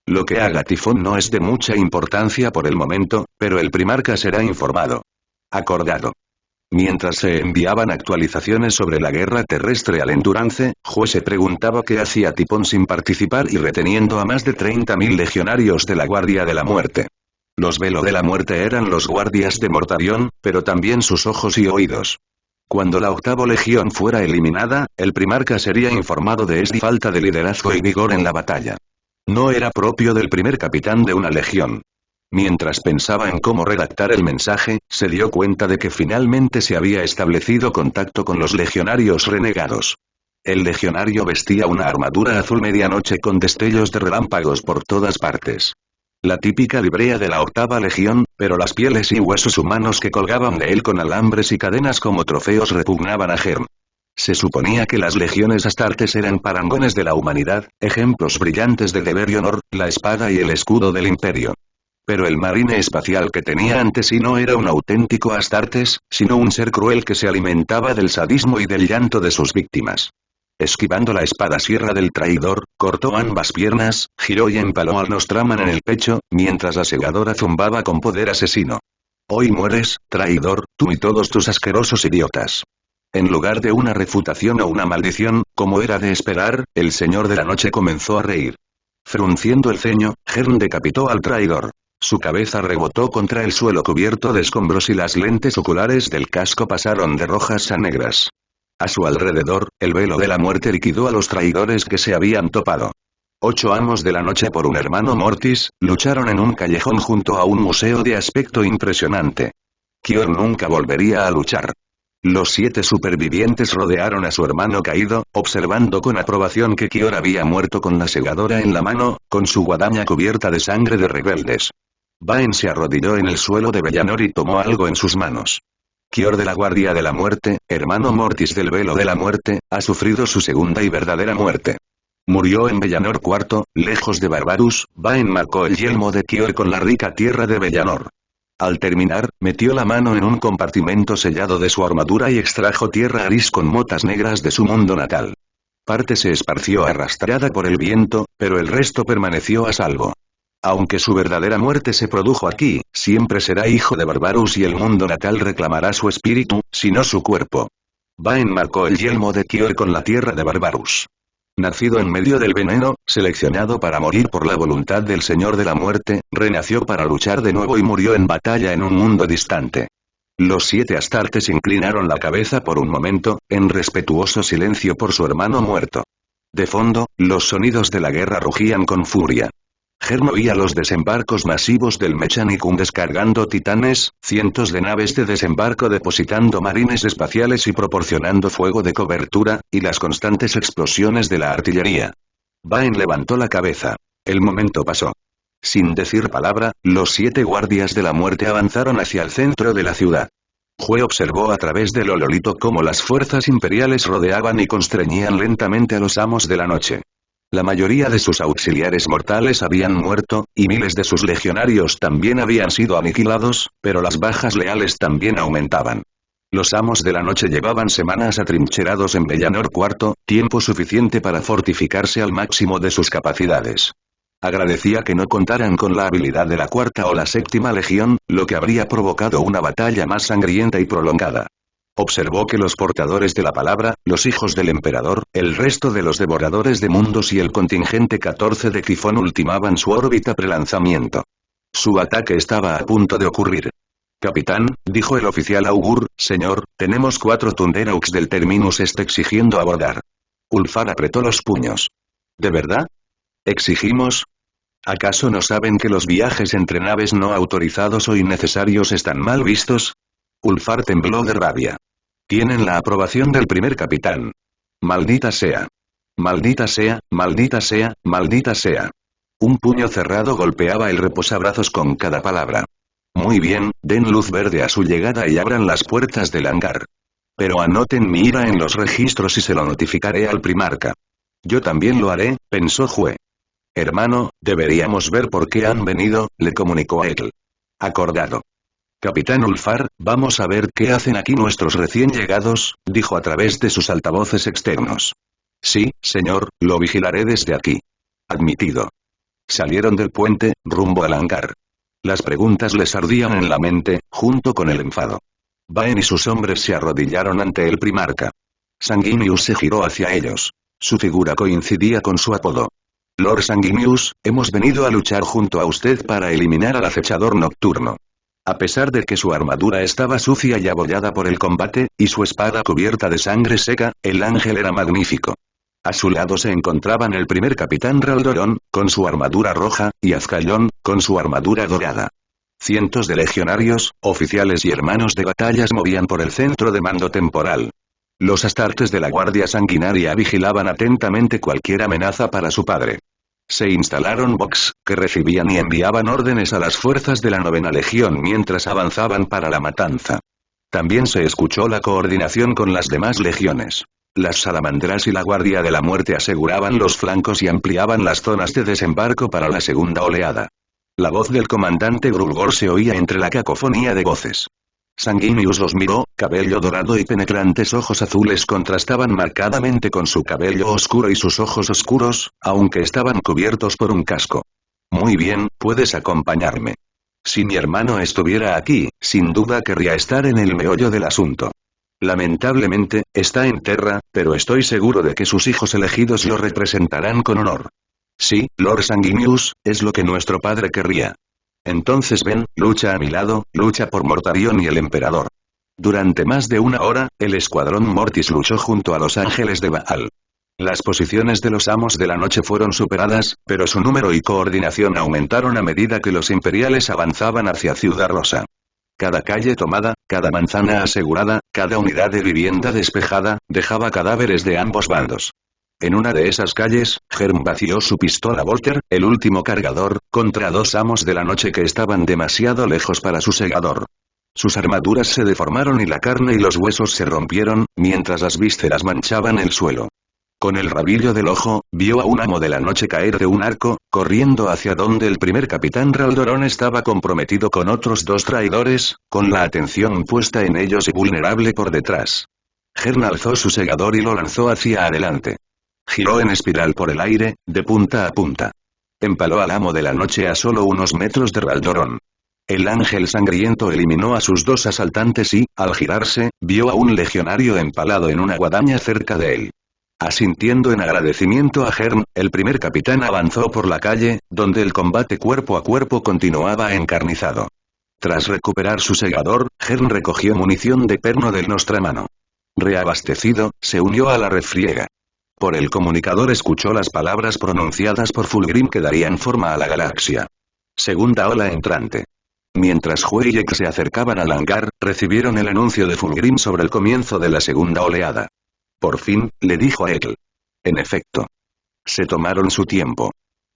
Lo que haga Tifón no es de mucha importancia por el momento, pero el primarca será informado. Acordado. Mientras se enviaban actualizaciones sobre la guerra terrestre al Endurance, Jue se preguntaba qué hacía Tifón sin participar y reteniendo a más de 30.000 legionarios de la Guardia de la Muerte. Los Velo de la Muerte eran los guardias de Mortarion, pero también sus ojos y oídos. Cuando la 8ª legión fuera eliminada, el primarca sería informado de esta falta de liderazgo y vigor en la batalla. No era propio del primer capitán de una legión. Mientras pensaba en cómo redactar el mensaje, se dio cuenta de que finalmente se había establecido contacto con los legionarios renegados. El legionario vestía una armadura azul medianoche con destellos de relámpagos por todas partes. La típica librea de la 8ª legión, pero las pieles y huesos humanos que colgaban de él con alambres y cadenas como trofeos repugnaban a Herm. Se suponía que las legiones astartes eran parangones de la humanidad, ejemplos brillantes de deber y honor, la espada y el escudo del imperio. Pero el marine espacial que tenía ante sí no era un auténtico astartes, sino un ser cruel que se alimentaba del sadismo y del llanto de sus víctimas. Esquivando la espada sierra del traidor, cortó ambas piernas, giró y empaló al Nostraman en el pecho, mientras la segadora zumbaba con poder asesino. Hoy mueres, traidor, tú y todos tus asquerosos idiotas. En lugar de una refutación o una maldición, como era de esperar, el señor de la noche comenzó a reír. Frunciendo el ceño, Herm decapitó al traidor. Su cabeza rebotó contra el suelo cubierto de escombros y las lentes oculares del casco pasaron de rojas a negras. A su alrededor, el Velo de la Muerte liquidó a los traidores que se habían topado. 8 amos de la noche por un hermano Mortis, lucharon en un callejón junto a un museo de aspecto impresionante. Kior nunca volvería a luchar. Los 7 supervivientes rodearon a su hermano caído, observando con aprobación que Kior había muerto con la segadora en la mano, con su guadaña cubierta de sangre de rebeldes. Baen se arrodilló en el suelo de Bellanor y tomó algo en sus manos. Kior de la Guardia de la Muerte, hermano Mortis del Velo de la Muerte, ha sufrido su segunda y verdadera muerte. Murió en Bellanor IV, lejos de Barbarus. Baen marcó el yelmo de Kior con la rica tierra de Bellanor. Al terminar, metió la mano en un compartimento sellado de su armadura y extrajo tierra gris con motas negras de su mundo natal. Parte se esparció arrastrada por el viento, pero el resto permaneció a salvo. Aunque su verdadera muerte se produjo aquí, siempre será hijo de Barbarus y el mundo natal reclamará su espíritu, si no su cuerpo. Baen marcó el yelmo de Kior con la tierra de Barbarus. Nacido en medio del veneno, seleccionado para morir por la voluntad del Señor de la Muerte, renació para luchar de nuevo y murió en batalla en un mundo distante. Los 7 astartes inclinaron la cabeza por un momento, en respetuoso silencio por su hermano muerto. De fondo, los sonidos de la guerra rugían con furia. Herm oía los desembarcos masivos del Mechanicum descargando titanes, cientos de naves de desembarco depositando marines espaciales y proporcionando fuego de cobertura, y las constantes explosiones de la artillería. Baen levantó la cabeza. El momento pasó. Sin decir palabra, los 7 guardias de la muerte avanzaron hacia el centro de la ciudad. Hue observó a través del hololito cómo las fuerzas imperiales rodeaban y constreñían lentamente a los amos de la noche. La mayoría de sus auxiliares mortales habían muerto, y miles de sus legionarios también habían sido aniquilados, pero las bajas leales también aumentaban. Los amos de la noche llevaban semanas atrincherados en Bellanor IV, tiempo suficiente para fortificarse al máximo de sus capacidades. Agradecía que no contaran con la habilidad de la cuarta o la séptima legión, lo que habría provocado una batalla más sangrienta y prolongada. Observó que los portadores de la palabra, los hijos del emperador, el resto de los devoradores de mundos y el contingente 14 de Tifón ultimaban su órbita prelanzamiento. Su ataque estaba a punto de ocurrir. Capitán, dijo el oficial augur, señor, tenemos 4 Thunderhawks del Terminus Este exigiendo abordar. Ulfar apretó los puños. ¿De verdad? ¿Exigimos? ¿Acaso no saben que los viajes entre naves no autorizados o innecesarios están mal vistos? Ulfar tembló de rabia. Tienen la aprobación del primer capitán. Maldita sea. Maldita sea, maldita sea, maldita sea. Un puño cerrado golpeaba el reposabrazos con cada palabra. Muy bien, den luz verde a su llegada y abran las puertas del hangar. Pero anoten mi ira en los registros y se lo notificaré al primarca. Yo también lo haré, pensó Hue. Hermano, deberíamos ver por qué han venido, le comunicó a él. Acordado. Capitán Ulfar, vamos a ver qué hacen aquí nuestros recién llegados, dijo a través de sus altavoces externos. Sí, señor, lo vigilaré desde aquí. Admitido. Salieron del puente, rumbo al hangar. Las preguntas les ardían en la mente, junto con el enfado. Baen y sus hombres se arrodillaron ante el primarca. Sanguinius se giró hacia ellos. Su figura coincidía con su apodo. Lord Sanguinius, hemos venido a luchar junto a usted para eliminar al acechador nocturno. A pesar de que su armadura estaba sucia y abollada por el combate, y su espada cubierta de sangre seca, el ángel era magnífico. A su lado se encontraban el primer capitán Raldorón, con su armadura roja, y Azcayón, con su armadura dorada. Cientos de legionarios, oficiales y hermanos de batallas movían por el centro de mando temporal. Los astartes de la Guardia Sanguinaria vigilaban atentamente cualquier amenaza para su padre. Se instalaron Vox, que recibían y enviaban órdenes a las fuerzas de la 9ª Legión mientras avanzaban para la matanza. También se escuchó la coordinación con las demás legiones. Las salamandras y la Guardia de la Muerte aseguraban los flancos y ampliaban las zonas de desembarco para la segunda oleada. La voz del comandante Grulgor se oía entre la cacofonía de voces. Sanguinius los miró, cabello dorado y penetrantes ojos azules contrastaban marcadamente con su cabello oscuro y sus ojos oscuros, aunque estaban cubiertos por un casco. Muy bien, puedes acompañarme. Si mi hermano estuviera aquí, sin duda querría estar en el meollo del asunto. Lamentablemente, está en Terra, pero estoy seguro de que sus hijos elegidos lo representarán con honor. Sí, Lord Sanguinius, es lo que nuestro padre querría. Entonces ven, lucha a mi lado, lucha por Mortarion y el emperador. Durante más de una hora, el escuadrón Mortis luchó junto a los ángeles de Baal. Las posiciones de los amos de la noche fueron superadas, pero su número y coordinación aumentaron a medida que los imperiales avanzaban hacia Ciudad Rosa. Cada calle tomada, cada manzana asegurada, cada unidad de vivienda despejada, dejaba cadáveres de ambos bandos. En una de esas calles, Germ vació su pistola Volter, el último cargador, contra 2 amos de la noche que estaban demasiado lejos para su segador. Sus armaduras se deformaron y la carne y los huesos se rompieron, mientras las vísceras manchaban el suelo. Con el rabillo del ojo, vio a un amo de la noche caer de un arco, corriendo hacia donde el primer capitán Raldorón estaba comprometido con otros 2 traidores, con la atención puesta en ellos y vulnerable por detrás. Germ alzó su segador y lo lanzó hacia adelante. Giró en espiral por el aire, de punta a punta. Empaló al amo de la noche a solo unos metros de Raldorón. El ángel sangriento eliminó a sus 2 asaltantes y, al girarse, vio a un legionario empalado en una guadaña cerca de él. Asintiendo en agradecimiento a Germ, el primer capitán avanzó por la calle, donde el combate cuerpo a cuerpo continuaba encarnizado. Tras recuperar su segador, Germ recogió munición de perno del Nostramano. Reabastecido, se unió a la refriega. Por el comunicador escuchó las palabras pronunciadas por Fulgrim que darían forma a la galaxia. Segunda ola entrante. Mientras Hue y Ek se acercaban al hangar, recibieron el anuncio de Fulgrim sobre el comienzo de la segunda oleada. Por fin, le dijo a Ek. En efecto. Se tomaron su tiempo.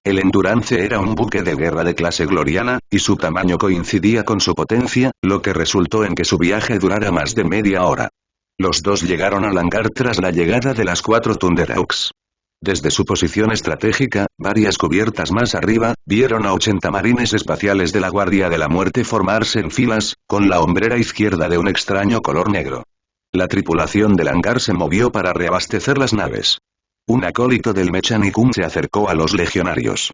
El Endurance era un buque de guerra de clase gloriana, y su tamaño coincidía con su potencia, lo que resultó en que su viaje durara más de media hora. Los dos llegaron al hangar tras la llegada de las 4 Thunderhawks. Desde su posición estratégica, varias cubiertas más arriba, vieron a 80 marines espaciales de la Guardia de la Muerte formarse en filas, con la hombrera izquierda de un extraño color negro. La tripulación del hangar se movió para reabastecer las naves. Un acólito del Mechanicum se acercó a los legionarios.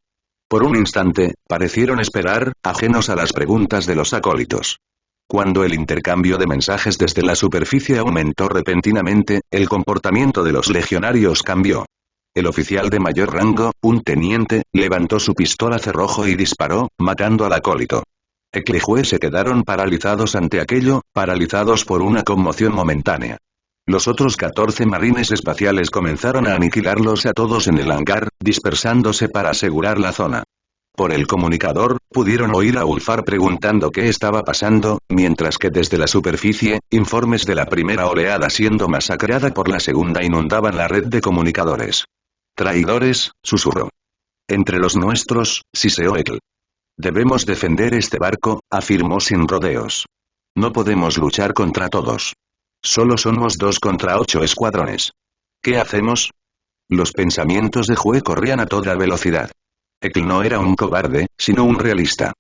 Por un instante, parecieron esperar, ajenos a las preguntas de los acólitos. Cuando el intercambio de mensajes desde la superficie aumentó repentinamente, el comportamiento de los legionarios cambió. El oficial de mayor rango, un teniente, levantó su pistola cerrojo y disparó, matando al acólito. Eckl y Hue se quedaron paralizados ante aquello, paralizados por una conmoción momentánea. Los otros 14 marines espaciales comenzaron a aniquilarlos a todos en el hangar, dispersándose para asegurar la zona. Por el comunicador, pudieron oír a Ulfar preguntando qué estaba pasando, mientras que desde la superficie, informes de la primera oleada siendo masacrada por la segunda inundaban la red de comunicadores. «Traidores», susurró. «Entre los nuestros», siseó Eckl. «Debemos defender este barco», afirmó sin rodeos. «No podemos luchar contra todos. Solo somos 2 contra 8 escuadrones. ¿Qué hacemos?» Los pensamientos de Hue corrían a toda velocidad. Eckl no era un cobarde, sino un realista.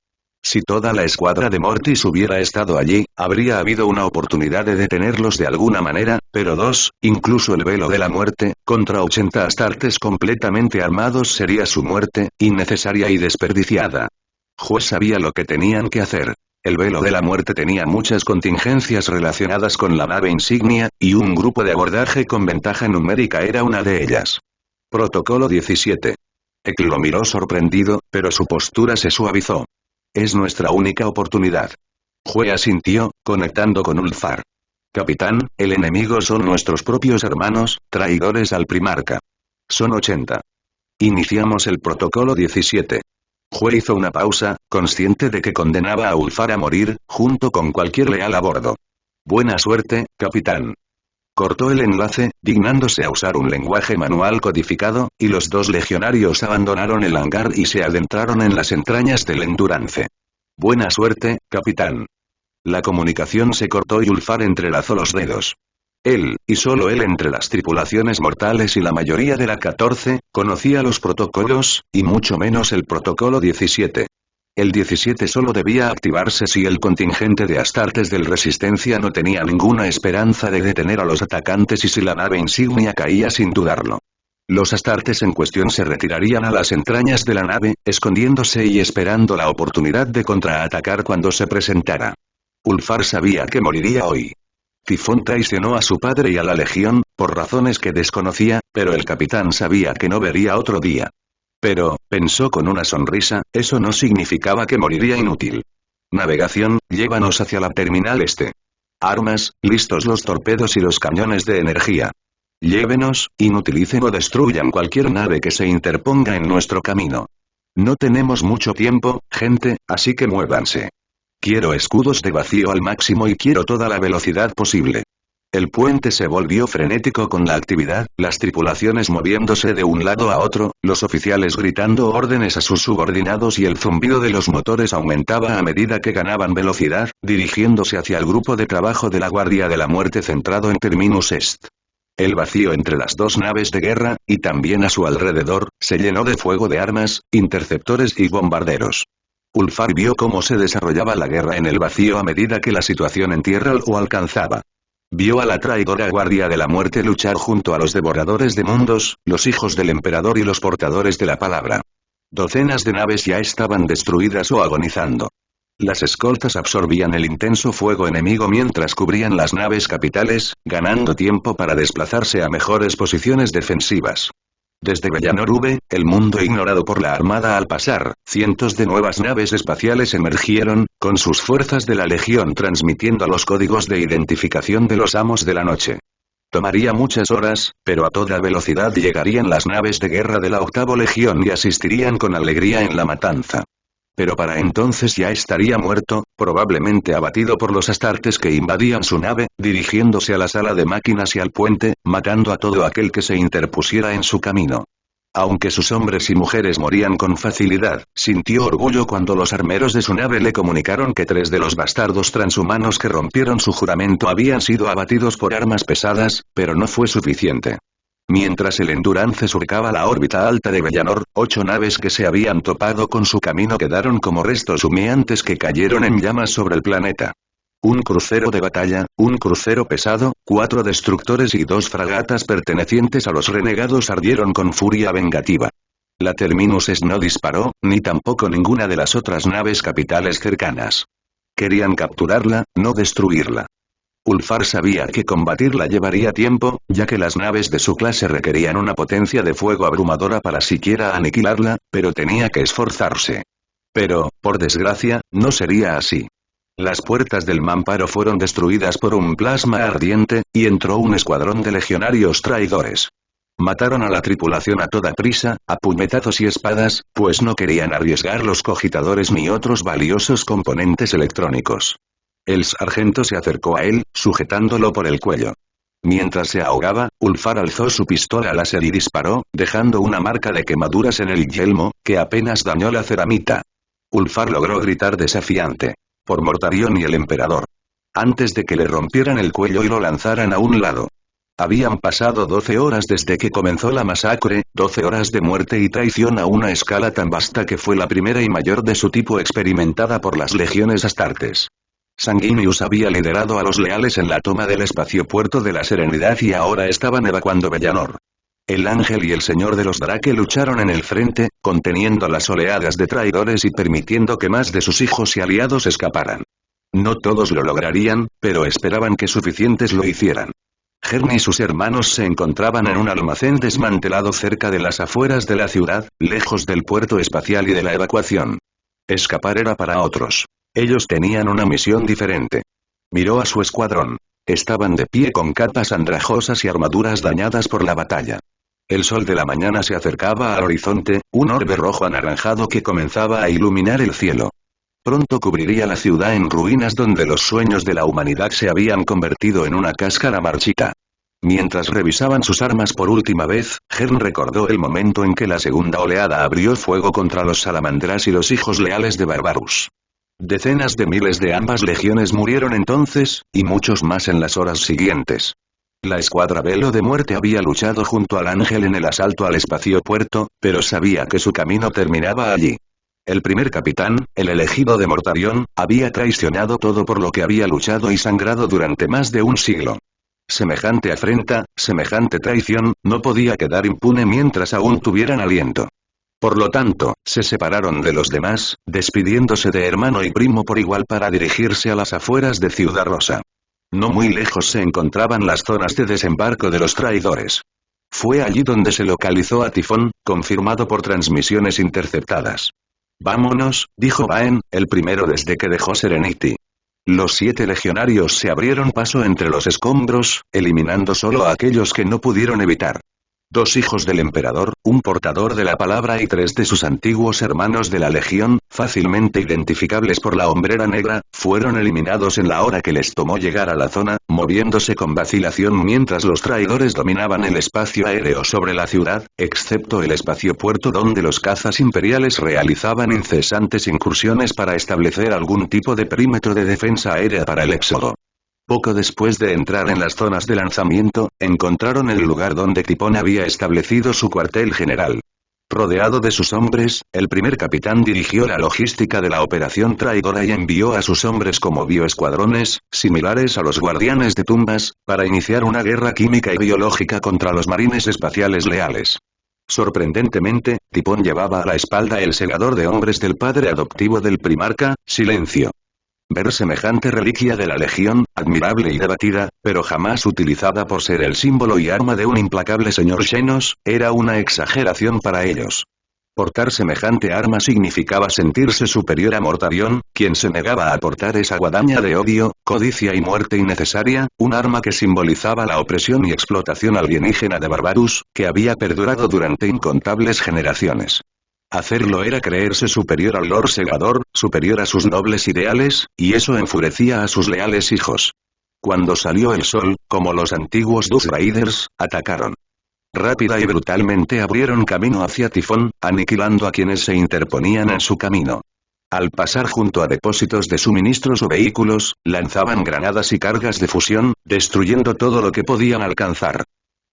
Si toda la escuadra de Mortis hubiera estado allí, habría habido una oportunidad de detenerlos de alguna manera, pero 2, incluso el velo de la muerte, contra 80 astartes completamente armados sería su muerte, innecesaria y desperdiciada. Hue sabía lo que tenían que hacer. El velo de la muerte tenía muchas contingencias relacionadas con la nave insignia, y un grupo de abordaje con ventaja numérica era una de ellas. Protocolo 17. Eckl lo miró sorprendido, pero su postura se suavizó. «Es nuestra única oportunidad». Hue asintió, conectando con Ulfar. «Capitán, el enemigo son nuestros propios hermanos, traidores al primarca. Son 80. Iniciamos el protocolo 17». Hue hizo una pausa, consciente de que condenaba a Ulfar a morir, junto con cualquier leal a bordo. «Buena suerte, capitán». Cortó el enlace, dignándose a usar un lenguaje manual codificado, y los 2 legionarios abandonaron el hangar y se adentraron en las entrañas del Endurance. «Buena suerte, capitán». La comunicación se cortó y Ulfar entrelazó los dedos. Él, y solo él entre las tripulaciones mortales y la mayoría de la 14, conocía los protocolos, y mucho menos el protocolo 17. El 17 solo debía activarse si el contingente de astartes del Resistencia no tenía ninguna esperanza de detener a los atacantes y si la nave insignia caía sin dudarlo. Los astartes en cuestión se retirarían a las entrañas de la nave, escondiéndose y esperando la oportunidad de contraatacar cuando se presentara. Ulfar sabía que moriría hoy. Tifón traicionó a su padre y a la Legión, por razones que desconocía, pero el capitán sabía que no vería otro día. Pero, pensó con una sonrisa, eso no significaba que moriría inútil. Navegación, llévanos hacia la terminal este. Armas, listos los torpedos y los cañones de energía. Llévenos, inutilicen o destruyan cualquier nave que se interponga en nuestro camino. No tenemos mucho tiempo, gente, así que muévanse. Quiero escudos de vacío al máximo y quiero toda la velocidad posible. El puente se volvió frenético con la actividad, las tripulaciones moviéndose de un lado a otro, los oficiales gritando órdenes a sus subordinados y el zumbido de los motores aumentaba a medida que ganaban velocidad, dirigiéndose hacia el grupo de trabajo de la Guardia de la Muerte centrado en Terminus Est. El vacío entre las 2 naves de guerra, y también a su alrededor, se llenó de fuego de armas, interceptores y bombarderos. Ulfar vio cómo se desarrollaba la guerra en el vacío a medida que la situación en tierra lo alcanzaba. Vio a la traidora Guardia de la Muerte luchar junto a los devoradores de mundos, los hijos del emperador y los portadores de la palabra. Docenas de naves ya estaban destruidas o agonizando. Las escoltas absorbían el intenso fuego enemigo mientras cubrían las naves capitales, ganando tiempo para desplazarse a mejores posiciones defensivas. Desde Bellanor V, el mundo ignorado por la Armada al pasar, cientos de nuevas naves espaciales emergieron, con sus fuerzas de la Legión transmitiendo los códigos de identificación de los amos de la noche. Tomaría muchas horas, pero a toda velocidad llegarían las naves de guerra de la Octava Legión y asistirían con alegría en la matanza. Pero para entonces ya estaría muerto, probablemente abatido por los astartes que invadían su nave, dirigiéndose a la sala de máquinas y al puente, matando a todo aquel que se interpusiera en su camino. Aunque sus hombres y mujeres morían con facilidad, sintió orgullo cuando los armeros de su nave le comunicaron que 3 de los bastardos transhumanos que rompieron su juramento habían sido abatidos por armas pesadas, pero no fue suficiente. Mientras el Endurance surcaba la órbita alta de Bellanor, 8 naves que se habían topado con su camino quedaron como restos humeantes que cayeron en llamas sobre el planeta. Un crucero de batalla, un crucero pesado, 4 destructores y 2 fragatas pertenecientes a los renegados ardieron con furia vengativa. La Terminus no disparó, ni tampoco ninguna de las otras naves capitales cercanas. Querían capturarla, no destruirla. Ulfar sabía que combatirla llevaría tiempo, ya que las naves de su clase requerían una potencia de fuego abrumadora para siquiera aniquilarla, pero tenía que esforzarse. Pero, por desgracia, no sería así. Las puertas del mamparo fueron destruidas por un plasma ardiente, y entró un escuadrón de legionarios traidores. Mataron a la tripulación a toda prisa, a puñetazos y espadas, pues no querían arriesgar los cogitadores ni otros valiosos componentes electrónicos. El sargento se acercó a él, sujetándolo por el cuello. Mientras se ahogaba, Ulfar alzó su pistola láser y disparó, dejando una marca de quemaduras en el yelmo, que apenas dañó la ceramita. Ulfar logró gritar desafiante. Por Mortarion y el emperador. Antes de que le rompieran el cuello y lo lanzaran a un lado. Habían pasado 12 horas desde que comenzó la masacre, 12 horas de muerte y traición a una escala tan vasta que fue la primera y mayor de su tipo experimentada por las legiones astartes. Sanguinius había liderado a los leales en la toma del espaciopuerto de la Serenidad y ahora estaban evacuando Bellanor. El Ángel y el Señor de los Drake lucharon en el frente, conteniendo las oleadas de traidores y permitiendo que más de sus hijos y aliados escaparan. No todos lo lograrían, pero esperaban que suficientes lo hicieran. Hern y sus hermanos se encontraban en un almacén desmantelado cerca de las afueras de la ciudad, lejos del puerto espacial y de la evacuación. Escapar era para otros. Ellos tenían una misión diferente. Miró a su escuadrón. Estaban de pie con capas andrajosas y armaduras dañadas por la batalla. El sol de la mañana se acercaba al horizonte, un orbe rojo anaranjado que comenzaba a iluminar el cielo. Pronto cubriría la ciudad en ruinas donde los sueños de la humanidad se habían convertido en una cáscara marchita. Mientras revisaban sus armas por última vez, Hern recordó el momento en que la segunda oleada abrió fuego contra los salamandras y los hijos leales de Barbarus. Decenas de miles de ambas legiones murieron entonces, y muchos más en las horas siguientes. La escuadra Velo de Muerte había luchado junto al Ángel en el asalto al espaciopuerto, pero sabía que su camino terminaba allí. El primer capitán, el elegido de Mortarion, había traicionado todo por lo que había luchado y sangrado durante más de un siglo. Semejante afrenta, semejante traición, no podía quedar impune mientras aún tuvieran aliento. Por lo tanto, se separaron de los demás, despidiéndose de hermano y primo por igual para dirigirse a las afueras de Ciudad Rosa. No muy lejos se encontraban las zonas de desembarco de los traidores. Fue allí donde se localizó a Tifón, confirmado por transmisiones interceptadas. «Vámonos», dijo Baen, el primero desde que dejó Serenity. Los 7 legionarios se abrieron paso entre los escombros, eliminando solo a aquellos que no pudieron evitar. 2 hijos del emperador, un portador de la palabra y 3 de sus antiguos hermanos de la legión, fácilmente identificables por la hombrera negra, fueron eliminados en la hora que les tomó llegar a la zona, moviéndose con vacilación mientras los traidores dominaban el espacio aéreo sobre la ciudad, excepto el espaciopuerto donde los cazas imperiales realizaban incesantes incursiones para establecer algún tipo de perímetro de defensa aérea para el éxodo. Poco después de entrar en las zonas de lanzamiento, encontraron el lugar donde Tipón había establecido su cuartel general. Rodeado de sus hombres, el primer capitán dirigió la logística de la operación traidora y envió a sus hombres como bioescuadrones, similares a los guardianes de tumbas, para iniciar una guerra química y biológica contra los marines espaciales leales. Sorprendentemente, Tipón llevaba a la espalda el segador de hombres del padre adoptivo del primarca, Silencio. Ver semejante reliquia de la legión, admirable y debatida, pero jamás utilizada por ser el símbolo y arma de un implacable señor Xenos, era una exageración para ellos. Portar semejante arma significaba sentirse superior a Mortarion, quien se negaba a portar esa guadaña de odio, codicia y muerte innecesaria, un arma que simbolizaba la opresión y explotación alienígena de Barbarus, que había perdurado durante incontables generaciones. Hacerlo era creerse superior al Lord Segador, superior a sus nobles ideales, y eso enfurecía a sus leales hijos. Cuando salió el sol, como los antiguos Dust Raiders, atacaron. Rápida y brutalmente abrieron camino hacia Tifón, aniquilando a quienes se interponían en su camino. Al pasar junto a depósitos de suministros o vehículos, lanzaban granadas y cargas de fusión, destruyendo todo lo que podían alcanzar.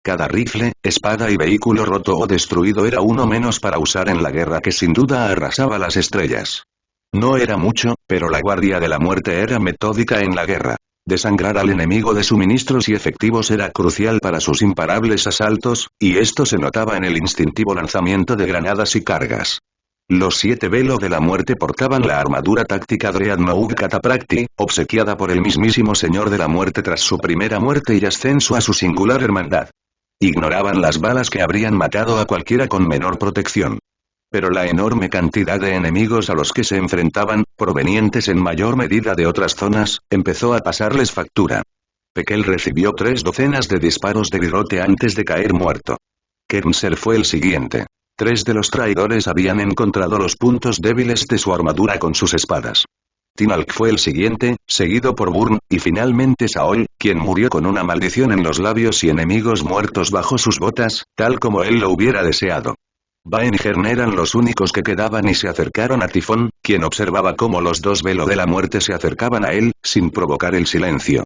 Cada rifle, espada y vehículo roto o destruido era uno menos para usar en la guerra que sin duda arrasaba las estrellas. No era mucho, pero la Guardia de la Muerte era metódica en la guerra. Desangrar al enemigo de suministros y efectivos era crucial para sus imparables asaltos, y esto se notaba en el instintivo lanzamiento de granadas y cargas. Los 7 Velo de la Muerte portaban la armadura táctica Dreadnought Cataphractii, obsequiada por el mismísimo Señor de la Muerte tras su primera muerte y ascenso a su singular hermandad. Ignoraban las balas que habrían matado a cualquiera con menor protección. Pero la enorme cantidad de enemigos a los que se enfrentaban, provenientes en mayor medida de otras zonas, empezó a pasarles factura. Pekel recibió 3 docenas de disparos de virote antes de caer muerto. Kernser fue el siguiente. 3 de los traidores habían encontrado los puntos débiles de su armadura con sus espadas. Tinalk fue el siguiente, seguido por Burn, y finalmente Saol, quien murió con una maldición en los labios y enemigos muertos bajo sus botas, tal como él lo hubiera deseado. Baen y Hern eran los únicos que quedaban y se acercaron a Tifón, quien observaba cómo los 2 Velo de la Muerte se acercaban a él, sin provocar el silencio.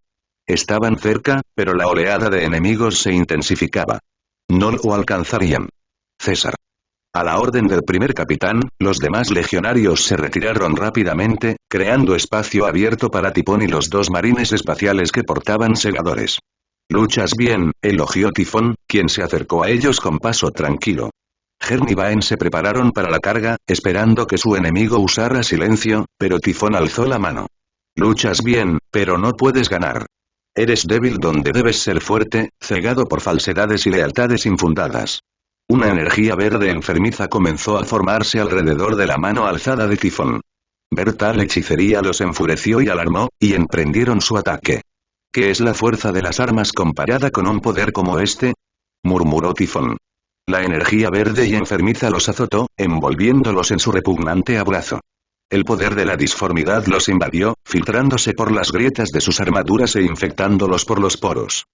Estaban cerca, pero la oleada de enemigos se intensificaba. No lo alcanzarían. César. A la orden del primer capitán, los demás legionarios se retiraron rápidamente, creando espacio abierto para Tifón y los 2 marines espaciales que portaban segadores. «Luchas bien», elogió Tifón, quien se acercó a ellos con paso tranquilo. Hern y Baen se prepararon para la carga, esperando que su enemigo usara silencio, pero Tifón alzó la mano. «Luchas bien, pero no puedes ganar. Eres débil donde debes ser fuerte, cegado por falsedades y lealtades infundadas». Una energía verde enfermiza comenzó a formarse alrededor de la mano alzada de Tifón. Ver tal hechicería los enfureció y alarmó, y emprendieron su ataque. ¿Qué es la fuerza de las armas comparada con un poder como este?, murmuró Tifón. La energía verde y enfermiza los azotó, envolviéndolos en su repugnante abrazo. El poder de la disformidad los invadió, filtrándose por las grietas de sus armaduras e infectándolos por los poros.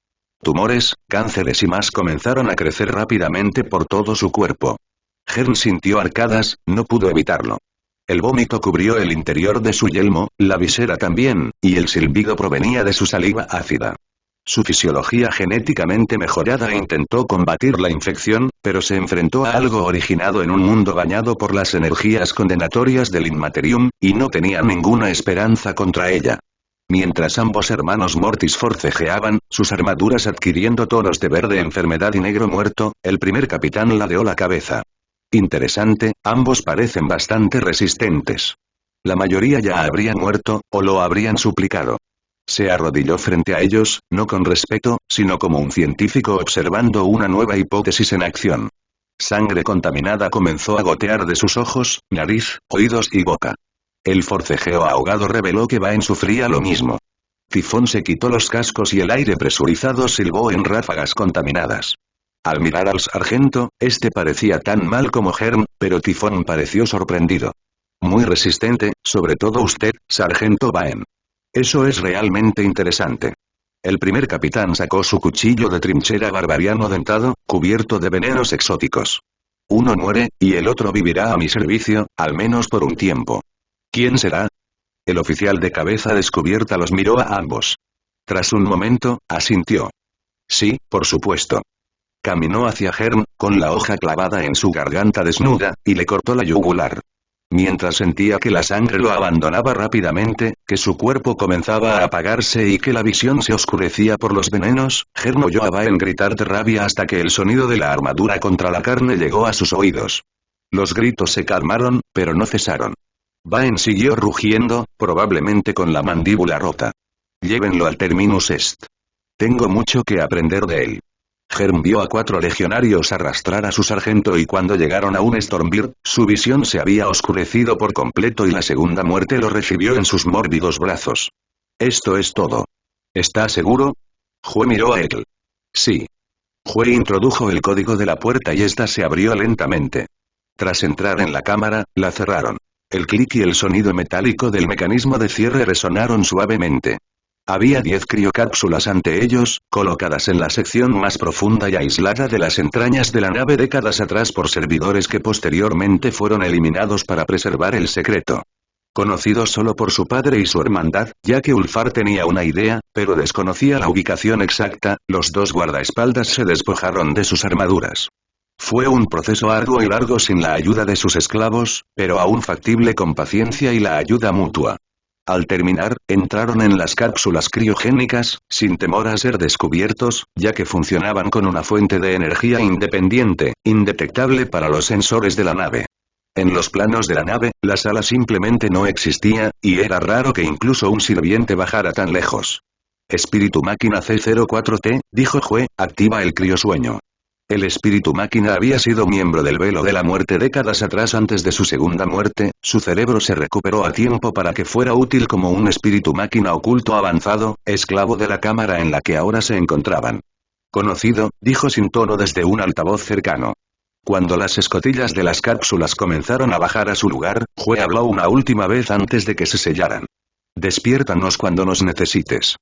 Tumores, cánceres y más comenzaron a crecer rápidamente por todo su cuerpo. Hern sintió arcadas, no pudo evitarlo. El vómito cubrió el interior de su yelmo, la visera también, y el silbido provenía de su saliva ácida. Su fisiología genéticamente mejorada intentó combatir la infección, pero se enfrentó a algo originado en un mundo bañado por las energías condenatorias del Inmaterium, y no tenía ninguna esperanza contra ella. Mientras ambos hermanos Mortis forcejeaban, sus armaduras adquiriendo tonos de verde enfermedad y negro muerto, el primer capitán ladeó la cabeza. Interesante, ambos parecen bastante resistentes. La mayoría ya habría muerto, o lo habrían suplicado. Se arrodilló frente a ellos, no con respeto, sino como un científico observando una nueva hipótesis en acción. Sangre contaminada comenzó a gotear de sus ojos, nariz, oídos y boca. El forcejeo ahogado reveló que Baen sufría lo mismo. Tifón se quitó los cascos y el aire presurizado silbó en ráfagas contaminadas. Al mirar al sargento, este parecía tan mal como Hern, pero Tifón pareció sorprendido. Muy resistente, sobre todo usted, sargento Baen. Eso es realmente interesante. El primer capitán sacó su cuchillo de trinchera barbariano dentado, cubierto de venenos exóticos. Uno muere, y el otro vivirá a mi servicio, al menos por un tiempo. ¿Quién será? El oficial de cabeza descubierta los miró a ambos. Tras un momento, asintió. Sí, por supuesto. Caminó hacia Hern, con la hoja clavada en su garganta desnuda, y le cortó la yugular. Mientras sentía que la sangre lo abandonaba rápidamente, que su cuerpo comenzaba a apagarse y que la visión se oscurecía por los venenos, Hern oyó a Baen gritar de rabia hasta que el sonido de la armadura contra la carne llegó a sus oídos. Los gritos se calmaron, pero no cesaron. Baen siguió rugiendo, probablemente con la mandíbula rota. Llévenlo al Terminus Est. Tengo mucho que aprender de él. Hern vio a 4 legionarios arrastrar a su sargento y cuando llegaron a un Stormbird, su visión se había oscurecido por completo y la segunda muerte lo recibió en sus mórbidos brazos. Esto es todo. ¿Está seguro? Jue miró a él. Sí. Jue introdujo el código de la puerta y ésta se abrió lentamente. Tras entrar en la cámara, la cerraron. El clic y el sonido metálico del mecanismo de cierre resonaron suavemente. Había 10 criocápsulas ante ellos, colocadas en la sección más profunda y aislada de las entrañas de la nave décadas atrás por servidores que posteriormente fueron eliminados para preservar el secreto. Conocido solo por su padre y su hermandad, ya que Ulfar tenía una idea, pero desconocía la ubicación exacta, los dos guardaespaldas se despojaron de sus armaduras. Fue un proceso arduo y largo sin la ayuda de sus esclavos, pero aún factible con paciencia y la ayuda mutua. Al terminar, entraron en las cápsulas criogénicas, sin temor a ser descubiertos, ya que funcionaban con una fuente de energía independiente, indetectable para los sensores de la nave. En los planos de la nave, la sala simplemente no existía, y era raro que incluso un sirviente bajara tan lejos. Espíritu máquina C04T, dijo Jue, activa el criosueño. El espíritu máquina había sido miembro del velo de la muerte décadas atrás antes de su segunda muerte, su cerebro se recuperó a tiempo para que fuera útil como un espíritu máquina oculto avanzado, esclavo de la cámara en la que ahora se encontraban. Conocido, dijo sin tono desde un altavoz cercano. Cuando las escotillas de las cápsulas comenzaron a bajar a su lugar, Jue habló una última vez antes de que se sellaran. Despiértanos cuando nos necesites.